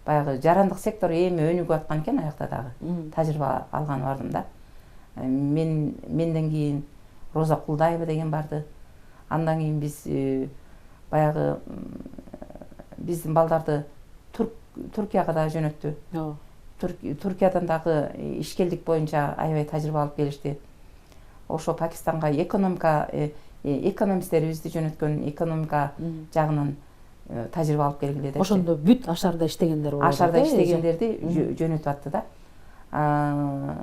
баягы жарандык сектор эми өнүгүп аткан экен, аякта дагы тажрыйба алган бардым да. Менден кийин Роза Кулдаева деген барды. Андан кийин биз баягы биздин балдарды Түркияга да жөнөттү. Түркиядан дагы ишкерлик боюнча аябай тажрыйба алып келишти. Ошо Пакистанга экономисттерибизди жөнөткөн экономика жагынан тажрыйба алып келгиле деп. Ошондо бүт Ашарда иштегендер болду. Ашарда иштегендерди жөнөтүп атты да.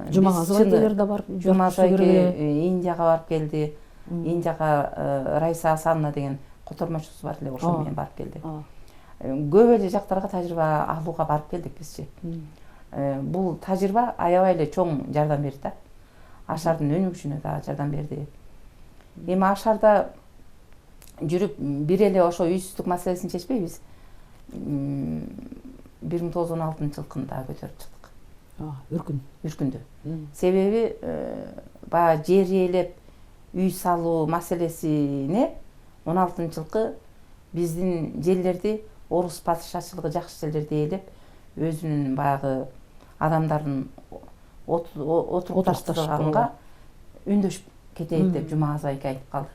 Жумагазовдер да барып, Жумагазовге Индияга барып келди. Индияга Райса Асанна деген котормочусу бар эле, ошол менен барып келди. Көп эле жактарга тажрыйба алууга барып келдик бизчи. Бул тажрыйба аябай эле чоң жардам берди да. Ашардын өнүгүшүнө да жардам берди. Эми Ашарда жүрүп бир эле ошо үйсүздүк маселесин чечпейбиз. 1916-жылкында көтөрүп чыктык. Үркүндү. Себеби баягы жер ээлеп үй салуу маселесине 16-жылкы биздин жерлерди орус падышачылыгы жакшы жерлерди ээлеп, өзүнүн баягы адамдарын отурукташтырганга үндөшүп кетейт деп Жумагазов айке айтып калды.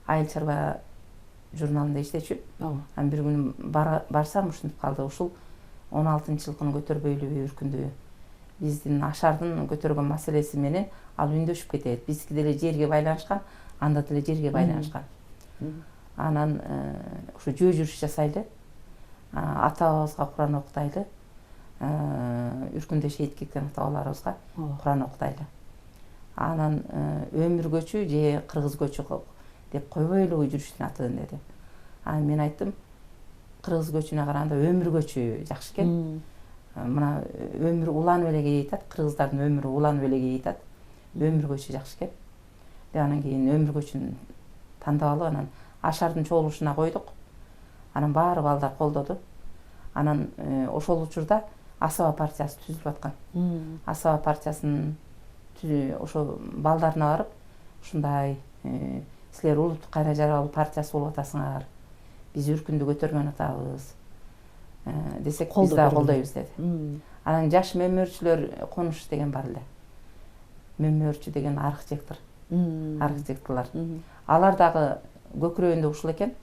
Айыл чарба журналында иштечү. Анан бир күнү барсам ушинтип калды. Ушул 16-жылкыны көтөрбөйлүбү Үркүндү. Биздин Ашардын көтөргөн маселеси менен ал үндөшүп кетет. Биздики деле жерге байланышкан, анда деле жерге байланышкан. Анан ушу жөө жүрүш жасайлы. Ата-бабабызга Куран окутайлы. Үркүндө шейит кеткен ата-бабаларыбызга Куран окутайлы. Анан өмүр көчү же кыргыз көчү деп койбойлу жүрүштүн атын деди. Анан мен айттым, кыргыз көчүнө караганда өмүр көчү жакшы экен. Мына өмүр уланып эле кетет, кыргыздардын өмүрү уланып эле кетет. Өмүр көчү жакшы экен. Деп анан кийин өмүр көчүн тандап алып, анан Ашардын чогулушуна койдук. Анан баары балдар колдоду. Анан ошол учурда Асаба партиясы түзүлүп аткан. Асаба партиясынын ошо балдарына барып, ушундай силер улуттук кайра жаралуу партиясы болуп атасыңар. Биз Үркүндү көтөргөн атабыз. Десек биз да колдойбуз деди. Анан жаш мөмөрчүлөр конуш деген бар эле. Мөмөрчү деген архитекторлор. Алар дагы көкүрөгүндө ушул экен.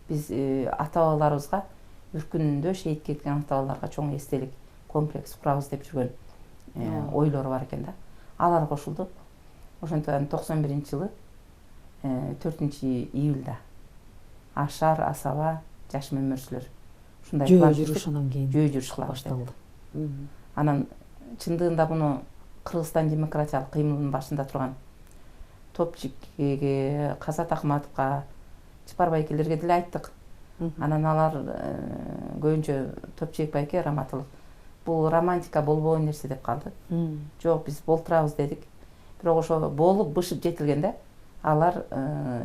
Биз ата-бабаларыбызга Үркүндө шейит кеткен ата-бабаларга чоң эстелик комплекс курабыз деп жүргөн ойлору бар экен да. Алар кошулду. Ошондон 91-жылы 4-июлда Ашар, Асаба, жаш мөмөрчүлөр ушундай жөө жүрүш анан кийин жөө жүрүш кыла башталды. Анан чындыгында буну Кыргызстан демократиялык кыймылынын башында турган Топчикке, Казат Акматовго, Чапар байкелерге деле айттык. Анан алар көбүнчө Топчик байке раматылык бул романтика болбогон нерсе деп калды. Жок, биз болтурабыз дедик. Бирок ошо болуп бышып жетилгенде алар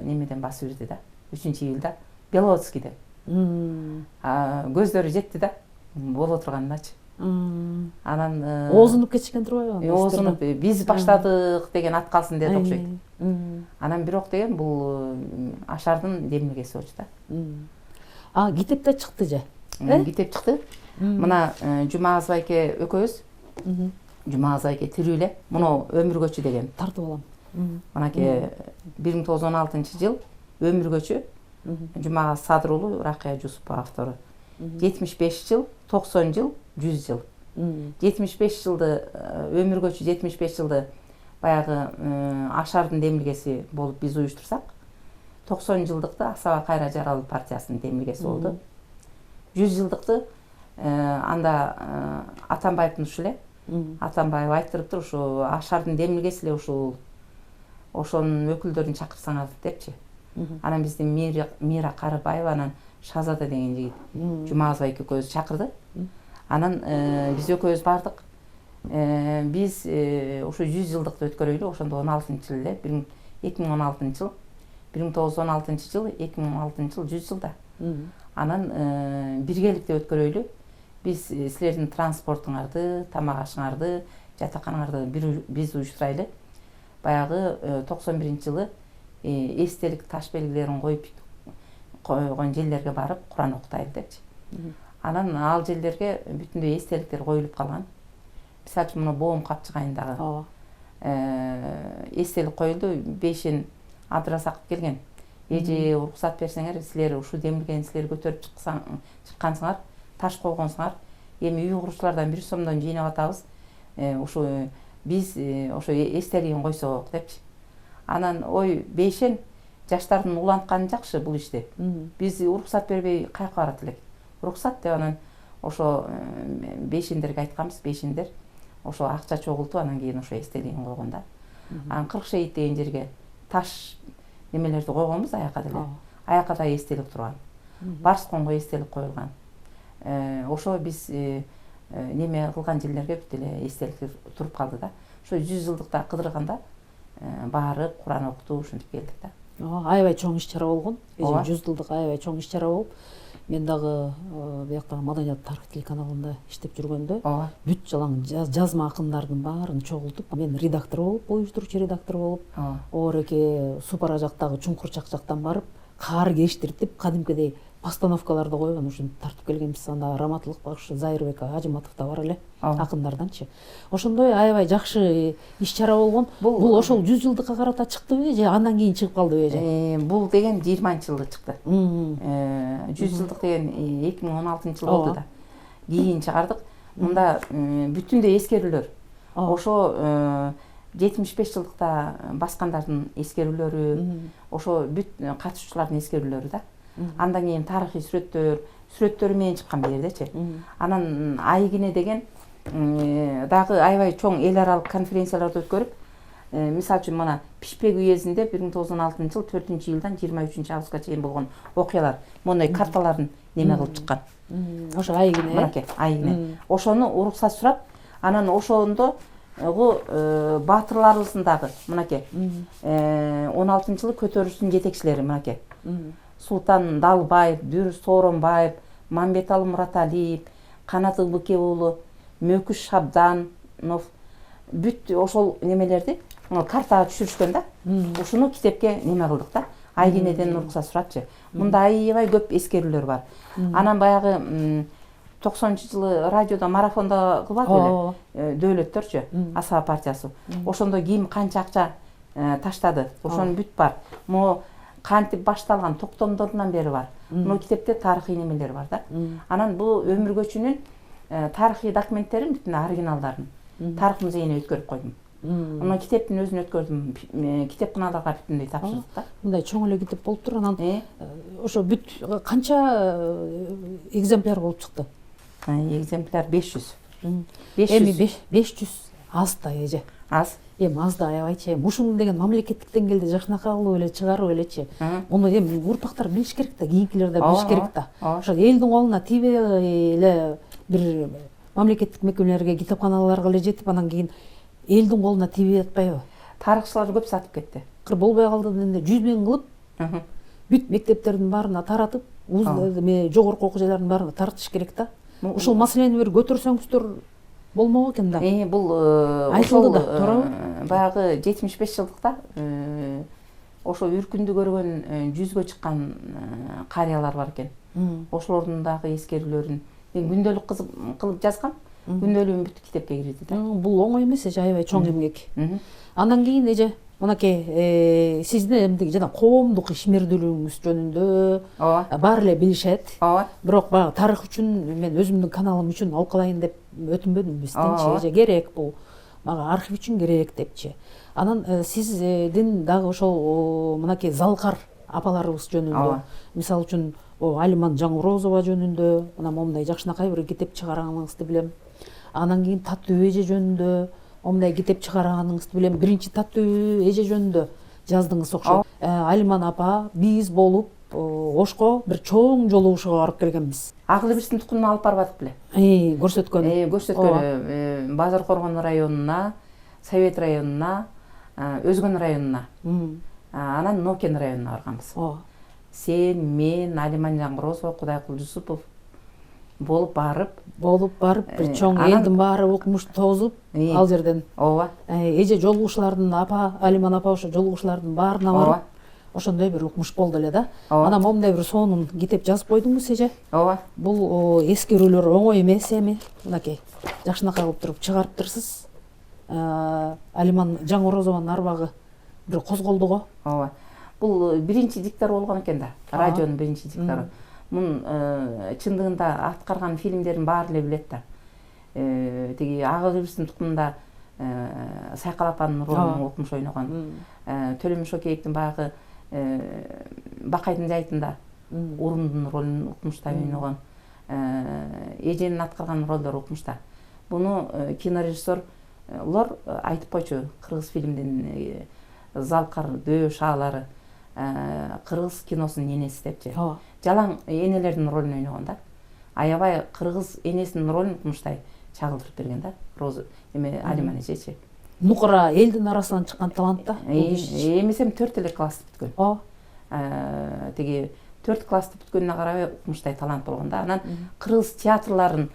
немеден басып ирди да. 3-июлда Беловодскийде. Көздөрү жетти да боло турганыначы. Анан оозунуп кетишкен турбайбы? Оозунуп биз баштадык деген ат калсын деди окшойт. Анан бирок деген бул Ашардын демилгеси болчу да. Китеп да чыкты же? Китеп чыкты. Мына Жумагазов айке экөөбүз, Жумагазов айке тирүү эле. Муну өмүр көчү деген тартып алам. Мынакей 1916-жыл өмүр көчү. Жумагазов Садыр уулу, Ракыя Жусупова автору. 75 жыл, 90 жыл, 100 жыл. 75 жылды өмүр көчү 75 жылды баягы Ашардын демилгеси болуп биз уюштурсак, 90 жылдыкты Асаба Кайра Жаралов партиясынын демилгеси болду. 100 жылдыкты анда Атамбаевдин ушу эле. Атамбаев айтырыптыр, ушу Ашардын демилгеси эле ушул. Ошонун өкүлдөрүн чакырсаңар депчи. Анан биздин Мира Карыбаева, анан Шазада деген жигит Жумазова экөөбүз чакырды. Анан биз экөөбүз бардык. Биз ушу 100 жылдыкты өткөрөйлү. Ошондо 16-жыл эле, 2016 жыл, 1916 жыл, 2016 жыл 100 жылда. Анан биргеликте өткөрөйлү. Биз силердин транспортуңарды, тамак ашыңарды, жатаканаңарды биз уюштурайлы. Баягы 91-жылы эстелик таш белгилерин койгон жерлерге барып Куран окутайлы депчи. Анан ал жерлерге бүтүндөй эстеликтер коюлуп калган. Мисалы үчүн мына Боом Капчыгайындагы эстелик коюлду. Бейшен Абдыразаков келген. Эже уруксат берсеңер, силер ушу демилгени силер көтөрүп чыккансыңар, таш койгонсуңар. Эми үй курушчулардан 1 сомдон жыйнап атабыз. Ушу биз ошо эстелигин койсок депчи. Анан ой Бейшен жаштардын улантканы жакшы бул иште. Биз уруксат бербей каяка барат элек. Уруксат деп анан ошо Бейшендерге айтканбыз. Бейшендер ошо акча чогултуп, анан кийин ошо эстелигин койгонда. Анан Кыркшейит деген жерге таш немелерди койгонбуз аяка деле. Аяка да эстелик турган. Барсконго эстелик коюлган. Ошо биз неме кылган жерлерге бүт эле эстеликтер туруп калды да. Ошо 100 жылдыкта кыдырганда барып Куран окутуп ушинтип келдик да. Аябай чоң иш-чара болгон. 100 жылдык аябай чоң иш-чара болуп, мен дагы бияктагы Маданият тарых телеканалында иштеп жүргөндө бүт жалаң жазма акындардын баарын чогултуп, мен редактор болуп, уюштуруучу редактор болуп, Оореке Супара жактагы Чуңкурчак жактан барып, каар кештиртип, кадимкидей постановкаларды койгон, ушинтип тартып келгенбиз. Анда Раматылык багышы Зайырбек Ажыматов да бар эле, акындарданчы. Ошондой аябай жакшы иш-чара болгон. Бул ошол 100 жылдыкка карата чыктыбы же андан кийин чыгып калдыбы же? Бул деген 20-жылда чыкты. 100 жылдык деген 2016 жыл болду да. Кийин чыгардык. Мында бүтүндөй эскерүүлөр. Ошо 75 жылдыкта баскандардын эскерүүлөрү, ошо бүт катышуучулардын эскерүүлөрү да. Андан кийин тарыхый сүрөттөрү менен чыккан бул жердечи. Анан Айгине деген дагы аябай чоң эл аралык конференцияларды өткөрүп, мисалы үчүн мына Пишпек уездинде 1916 жыл 4-июлдан 23 августка чейин болгон окуялар, мондай карталарын неме кылып чыккан. Ошо Айгине. Мынакей, Айгине. Ошону уруксат сурап, анан ошондо баатырларыбыздын дагы мынакей 16 жылы көтөрүлүштүн жетекчилери мынакей. Султан Далбаев, Дүрүс Сооронбаев, Мамбеталы Мураталиев, Канат Ыбыке уулу, Мөкүш Шабданов, бүт ошол немелерди картага түшүрүшкөн да. Ушуну китепке неме кылдык да. Айгинеден уруксат сурапчы. Мында аябай көп эскерүүлөр бар. Анан баягы 90-жылы радиодо марафондо кылбады эле дөөлөттөрчү, Асаба партиясы. Ошондо ким канча акча таштады, ошонун бүт бар. Могу кантип башталган токтомдорунан бери бар. Мына китепте тарыхый немелер бар да. Анан бул өмүр көчүнүн тарыхый документтерин бүтүн оригиналдарын тарых музейине өткөрүп койдум. Мына китептин өзүн өткөрдүм, китепканаларга бүтүндөй тапшырдык да. Мындай чоң эле китеп болуп тур, анан ошо бүт канча экземпляр болуп чыкты? Экземпляр 500. Эми 500 аз да эже. Аз. Эми аз да аябайчы. Ушуну деген мамлекеттик деңгээлде жакшынакай кылып эле чыгарып элечи. Муну эми урпактар билиш керек да, кийинкилер да билиш керек да. Ошо элдин колуна тийбей эле бир мамлекеттик мекемелерге, китепканаларга эле жетип, анан кийин элдин колуна тийбей атпайбы? Тарыхчылар көп сатып кетти. Кыр болбой калды дегенде 100 миң кылып, бүт мектептердин баарына таратып, жогорку окуу жайлардын баарына таратыш керек да. Ушул маселени бир көтөрсөңүздөр болмок экен да. Бул айтылды да, туурабы? Баягы 75 жылдыкта ошо үркүндү көргөн 100гө чыккан карыялар бар экен. Ошолордун дагы эскерүүлөрүн мен күндөлүк кылып жазгам. Күндөлүгүм бүт китепке кирди да. Бул оңой эмес, аябай чоң эмгек. Андан кийин эже мынакей сиздин эмдиги жана коомдук ишмердүүлүгүңүз жөнүндө ооба баары эле билишет. ооба Бирок баягы тарых үчүн мен өзүмдүн каналым үчүн алып калайын деп өтүнбөдүм биздинчи. Эже керек бул мага архив үчүн керек депчи. Анан сиздин дагы ошол мынакей Залкар апаларыбыз жөнүндө, мисалы үчүн Алиман Жаңгырозова жөнүндө мына момундай жакшынакай бир китеп чыгарганыңызды билем. Анан кийин Таттуу эже жөнүндө момундай китеп чыгарганыңызды билем. Биринчи Таттуу эже жөнүндө жаздыңыз окшойт. Алиман апа биз болуп Ошко бир чоң жолугушууга барып келгенбиз. Акыл бирсин тукумун алып барбадык беле? Көрсөткөн. Көрсөткөн. Базар Коргон районуна, Совет районуна, Өзгөн районуна, анан Нокен районуна барганбыз. Сен, мен, Алиман Жаңгырозова, Кудайкул Жусупов болуп барып бир чоң элдин баары укмуш тозуп ал жерден. Ооба. Эже жолугушуулардын Алиман апа ошо жолугушуулардын баарына барып ошондой бир укмуш болду эле да. Анан момундай бир сонун китеп жазып койдуңуз эже. Ооба. Бул эскерүүлөр оңой эмес эми. Мынакей жакшынакай кылып туруп чыгарыптырсыз. Алиман Жаңгырозованын арбагы бир козголду го. Ооба. Бул биринчи диктор болгон экен да. Радионун биринчи диктору. Мун чындыгында аткарган фильмдерин баары эле билет да. Тиги Акыл бирсин тукумунда Сайкал апанын ролун укмуш ойногон. Төлөмүш Океевдин баягы Бакайдын жайтында Урундун ролун укмушта ойногон. Эженин аткарган ролдору укмушта. Буну кинорежиссерлор айтып койчу. Кыргыз фильмдин Залкар Дөбө шаалары кыргыз киносунун энеси депчи. Жалаң энелердин ролун ойногон да. Аябай кыргыз энесинин ролун укмуштай чагылдырып берген да. Роза эме Алиман эжечи. Нукура элдин арасынан чыккан талант да. Эмесем 4 эле классты бүткөн. Тиги 4 классты бүткөнүнө карабай укмуштай талант болгон да. Анан кыргыз театрларын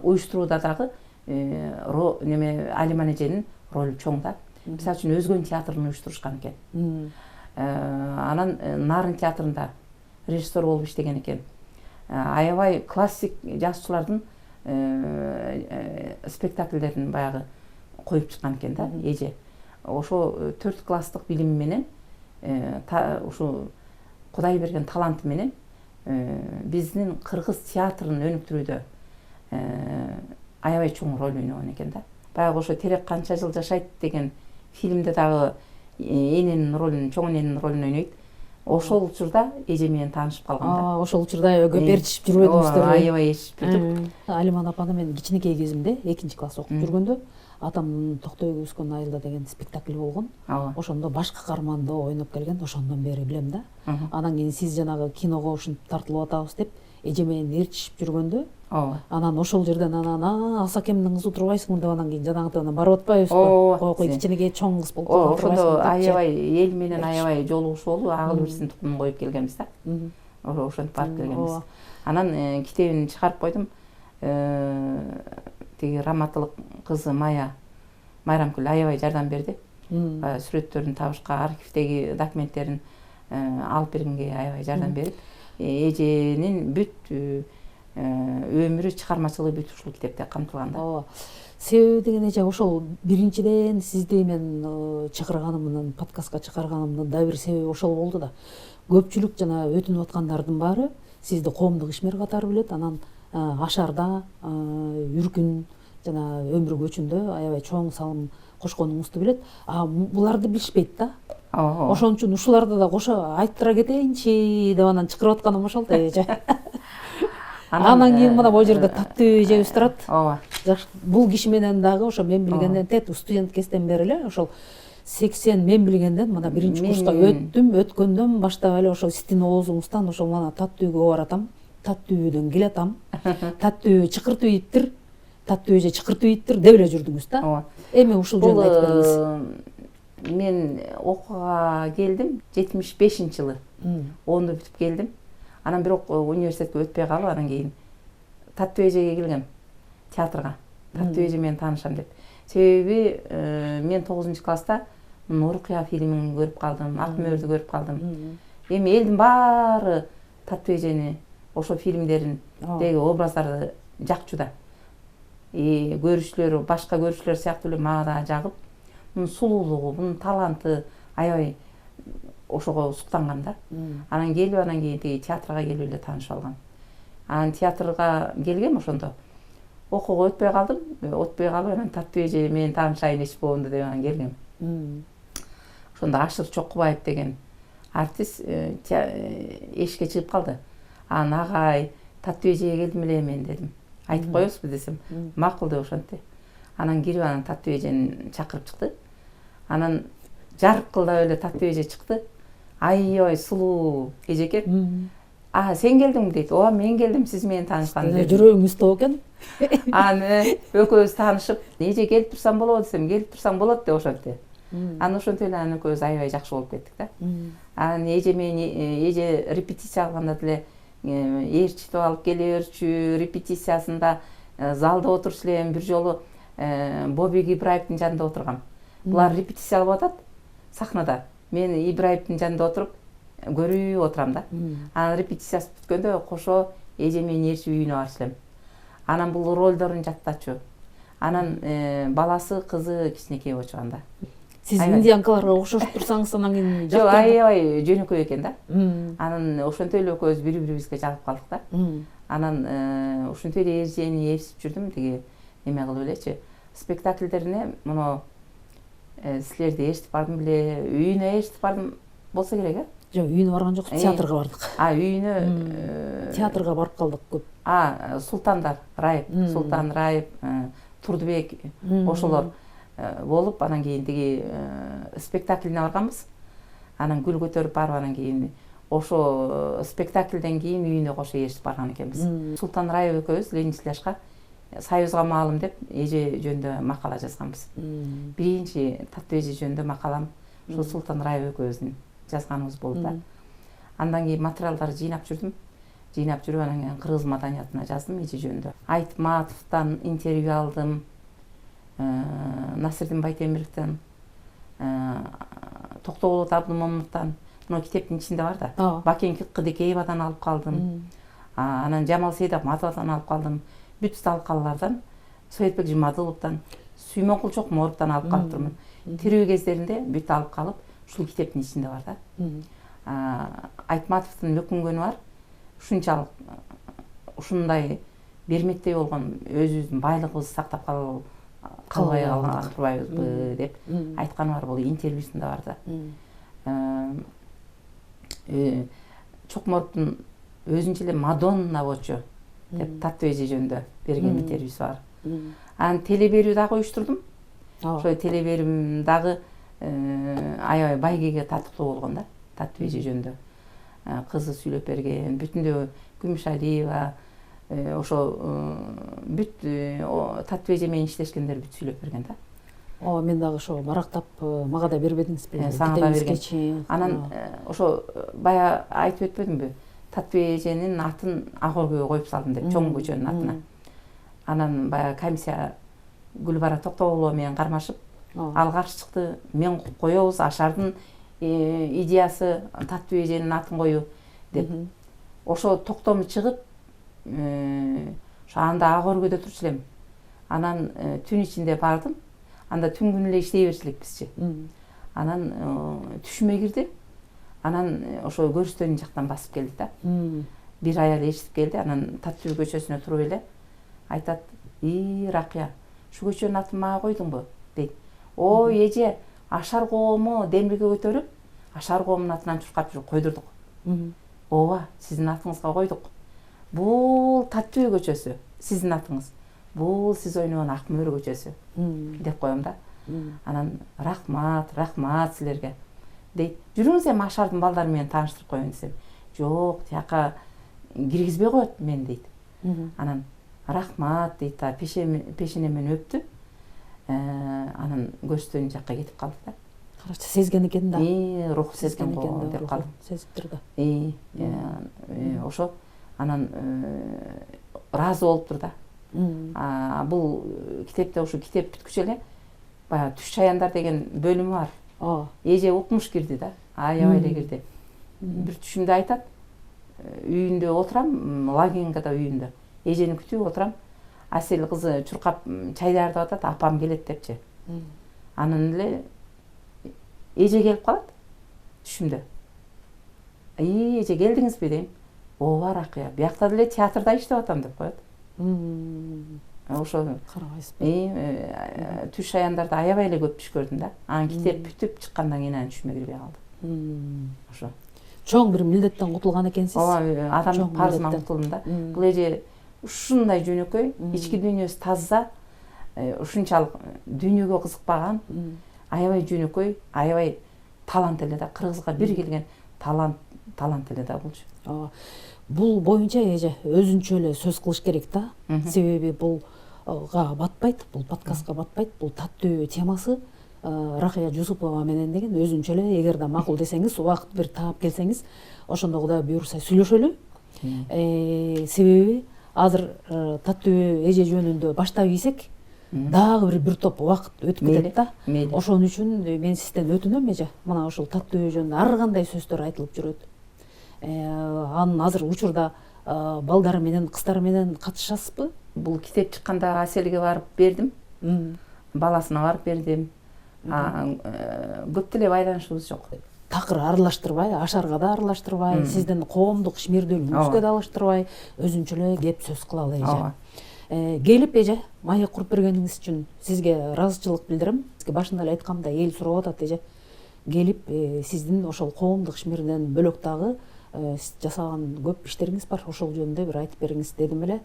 уюштурууда дагы неме Алиман эженин ролу чоң да. Мисалы үчүн Өзгөн театрын уюштурушкан экен. Анан Нарын театрында режиссер болуп иштеген экен. Аябай классик жазуучулардын спектакльдерин баягы коюп чыккан экен да эже. Ошо 4 класстык билими менен ушу Кудай берген таланты менен биздин кыргыз театрын өнүктүрүүдө аябай чоң роль ойногон экен да. Баягы ошо Терек канча жыл жашайт деген фильмде дагы эненин ролун, чоң эненин ролун ойнойт. Ошол учурда эже менен таанышып калгам да. Ошол учурда көп ээрчишип жүрбөдүңүздөр. Аябай ээрчишип жүрдүк. Алиман апаны мен кичинекей кезимде 2-класс окуп жүргөндө атамдын Токтойго өскөн айылда деген спектакль болгон. Ошондо баш каарманды ойноп келген, ошондон бери билем да. Анан кийин сиз жанагы киного ушинтип тартылып атабыз деп эже менен ээрчишип жүргөндө, анан ошол жерден Асакемдин кызы турбайсыңбы деп анан кийин жанагынтан барып атпайбызбы? Койкой кичинекей чоң кыз болуп ошондо аябай эл менен аябай жолугушуу болуп, Акыл бирсин тукумун коюп келгенбиз да. Ошентип барып келгенбиз. Анан китебин чыгарып койдум. Тиги Раматылык кызы Майрамкүл аябай жардам берди. Сүрөттөрүн табышка, архивдеги документтерин алып бергенге аябай жардам берип, эженин бүт өмүрү, чыгармачылыгы бүт ушул китепте камтылган да. Себеби деген эже ошол биринчиден сизди мен чакырганымдын, подкастка чакырганымдын да бир себеби ошол болду да. Көпчүлүк жана өтүнүп аткандардын баары сизди коомдук ишмер катары билет, анан Ашарда, Үркүн жана өмүр көчүндө аябай чоң салым кошконуңузду билет. Буларды билишпейт да. Ошон үчүн ушуларды да кошо айттыра кетейинчи деп анан чакырып атканым ошол да эже. Анан кийин мына бул жерде Таттуу эжебиз турат. Бул киши менен дагы ошо мен билгенден студент кезден бери эле ошол 80 мен билгенден мына биринчи курска өткөндөн баштап эле ошол сиздин оозуңуздан ошол мына Таттууга баратам. Таттуудан келатам. Таттуу чыкыртып ийиптир. Таттуу эже чыкыртып ийиптир деп эле жүрдүңүз да. Эми ушул жөнүндө айтып бериңиз. Мен окууга келдим 75-жылы. 10-ду бүтүп келдим. Анан бирок университетке өтпөй калып, анан кийин Таттуу эжеге келгем театрга. Таттуу эже менен таанышам деп. Себеби мен 9-класста Нуркуя фильмин көрүп калдым, Ак мөөрдү көрүп калдым. Эми элдин баары Таттуу эжени ошо фильмдериндеги образдарды жакчу да. Көрүүчүлөр, башка көрүүчүлөр сыяктуу эле мага да жагып, мунун сулуулугу, мунун таланты аябай ошого суктанган да. Анан келип анан кийин тиги театрга келип эле таанышып алгам. Анан театрга келгем ошондо. Окууга өтпөй калдым. Өтпөй калып анан Татуу эже менен таанышайын эч болду деп анан келгем. Ошондо Ашыр Чокубаев деген артист эшикке чыгып калды. Анан агай Татуу эжеге келдим эле мен дедим. Айтып коесузбу десем, макул деп ошентти. Анан кирип анан Татуу эжени чакырып чыкты. Анан жаркылдап эле Татуу эже чыкты. Аябай сулуу эже экен. Сен келдиңби дейт. Ооба, мен келдим, сиз менен таанышкан деп. Жүрөгүңүз тоо экен. Анан экөөбүз таанышып, эже келип турсам болобу десем, келип турсаң болот деп ошентти. Анан ошентип эле анан экөөбүз аябай жакшы болуп кеттик да. Анан эже менен эже репетиция кылганда деле ээрчитип алып келе берчү, репетициясында залда отурчу элем, бир жолу Бобик Ибраевдин жанында отургам. Булар репетиция кылып атат сахнада. Мен Ибраевдин жанында отуруп көрүп отурам да. Анан репетициясы бүткөндө кошо эже менен ээрчип үйүнө барчу элем. Анан бул ролдорун жаттачу. Анан баласы, кызы кичинекей болчу анда. Сиз индиянкаларга окшошуп турсаңыз анан кийин жок, аябай жөнөкөй экен да. Анан ошентип эле экөөбүз бири-бирибизге жагып калдык да. Анан ошентип эле эжени ээрчип жүрдүм, тиги эме кылып элечи. Спектакльдерине муну силерди ээрчитип бардым беле, үйүнө ээрчитип бардым болсо керек, Жок, үйүнө барган жок, театрга бардык. Үйүнө театрга барып калдык көп. Султандар, Раев, Султан Раев, Турдубек ошолор болуп, анан кийин тиги спектаклине барганбыз. Анан гүл көтөрүп барып, анан кийин ошо спектакльден кийин үйүнө кошо ээрчитип барган экенбиз. Султан Раев экөөбүз Ленинчилашка Союзга маалым деп эже жөнүндө макала жазганбыз. Биринчи Татуу эже жөнүндө макалам ошо Султан Раев экөөбүздүн жазганыбыз болду да. Андан кийин материалдарды жыйнап жүрдүм. Жыйнап жүрүп анан кийин кыргыз маданиятына жаздым эже жөнүндө. Айтматовдон интервью алдым. Насирдин Байтемировдон, Токтогулот Абдымомуновдон, мына китептин ичинде бар да. Бакен Кыдыкеевадан алып калдым. Анан Жамал Сейдахматовдон алып калдым. Бүт талкалардан, Советбек Жумадыловдон, Сүймөнкул Чокморовдон алып калып турмун. Тирүү кездеринде бүт алып калып, ушул китептин ичинде бар да. Айтматовдун өкүнгөнү бар. Ушунчалык ушундай бермектей болгон өзүбүздүн байлыгыбызды сактап калбай турбайбызбы деп айтканы бар, бул интервьюсунда бар да. Чокморовдун өзүнчө эле Мадонна болчу деп Татуу эже жөнүндө берген интервьюсу бар. Анан телеберүү дагы уюштурдум. Ошо телеберүүм дагы аябай байгеге татыктуу болгон да, Татуу эже жөнүндө. Кызы сүйлөп берген, бүтүндө Күмүшалиева, ошо бүт Татуу эже менен иштешкендер бүт сүйлөп берген да. Мен дагы ошо марактап мага да бербедиңизби? Сага да берген. Анан ошо бая айтып өтпөдүмбү? Татуу эженин атын Ак Өргөгө коюп салдым деп, чоң көчөнүн атына. Анан бая комиссия Гүлбара Токтогулова менен кармашып, ал каршы чыкты. Мен коебуз, Ашардын идеясы Татуу эженин атын коюу деп. Ошо токтому чыгып, ошо анда Ак Өргөдө турчу элем. Анан түн ичинде бардым. Анда түн күнү эле иштей берчүлүкпүзчү. Анан түшүмө кирди. Анан ошо көрүстөн жактан басып келди да. Бир аял ээрчитип келди. Анан Татуу көчөсүнө туруп эле айтат: Ракыя, ушу көчөнүн атын мага койдуңбу?" дейт. "Ой, эже, Ашар коому демилге көтөрүп, Ашар коомунун атынан чуркап жүрүп койдурдук." "Ооба, сиздин атыңызга койдук. Бул Татуу көчөсү, сиздин атыңыз. Бул сиз ойногон Ак Мөөрө көчөсү" деп коем да. Анан рахмат силерге дейт. "Жүрүңүз эми Ашардын балдары менен тааныштырып коеюн" десем. "Жок, тияка киргизбей коет мен" дейт. Анан рахмат дейт да, пешенемен өптү. Анан көрүстөн жакка кетип калдык да. Карачы сезген экен да. Рух сезген го деп калдым. Сезиптир да. Ошо анан ыраазы болуптур да. Бул китепте ушу китеп бүткүчө эле баягы Түш чаяндар деген бөлүмү бар. Эже укмуш кирди да. Аябай эле кирди. Бир түшүмдө айтат: "Үйүндө отурам, Лагингада үйүндө. Эжени күтүп отурам. Асел кызы чуркап чай даярдап атат, апам келет" депчи. Анан эле эже келип калат түшүмдө. Эже келдиңизби дейм. Ооба Ракыя, биякта деле театрда иштеп атам деп коет. Ошо карабайсызбы? түш аяндарда аябай эле көп түш көрдүм да. Анан китеп бүтүп чыккандан кийин анан түшүмө кирбей калдым. Ошо. Чоң бир милдеттен кутулган экенсиз. Ооба, адамдык парызыман кутулдум да. Бул эже ушундай жөнөкөй, ички дүйнөсү таза, ушунчалык дүйнөгө кызыкпаган, аябай жөнөкөй, аябай талант эле да. Кыргызга бир келген талант эле да булчу. Ооба. Бул боюнча эже өзүнчө эле сөз кылыш керек да. Себеби булга батпайт, бул подкастка батпайт. Бул таттуу темасы Ракыя Жусупова менен деген өзүнчө эле, эгерде макул десеңиз, убакыт бир таап келсеңиз, ошондо Кудай буйрса сүйлөшөлү. Себеби азыр таттуу эже жөнүндө баштап ийсек, дагы бир топ убакыт өтүп кетет да. Ошон үчүн мен сизден өтүнөм эже, мына ошол таттуу жөнүндө ар кандай сөздөр айтылып жүрөт. Анын азыр учурда балдары менен, кыздары менен катышасызбы? Бул китеп чыкканда Аселге барып бердим. Баласына барып бердим. Көп деле байланышыбыз жок. Такыр аралаштырбай, ашарга да аралаштырбай, сиздин коомдук ишмердүүлүгүңүзгө да алыштырбай, өзүнчө эле кеп сөз кылалы эже. Келип эже, маек куруп бергениңиз үчүн сизге ыраазычылык билдирем. Сизге башында эле айтканымдай эл сурап атат эже. Келип сиздин ошол коомдук ишмерден бөлөк дагы жасаган көп иштериңиз бар. Ошол жөнүндө бир айтып бериңиз дедим эле.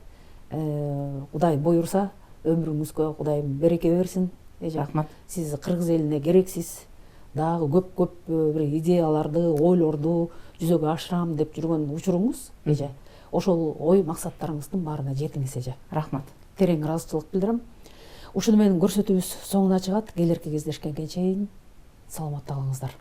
Кудай буйрса, өмүрүңүзгө Кудайым береке берсин эже. Рахмат. Сиз кыргыз элине керексиз. Дагы көп бир идеяларды, ойлорду жүзөгө ашырам деп жүргөн учуруңуз эже. Ошол ой максаттарыңыздын баарына жетиңиз эже. Рахмат. Терең ыраазычылык билдирем. Ушуну менен көрсөтүүбүз соңуна чыгат. Келерки кездешкенге чейин саламатта калыңыздар.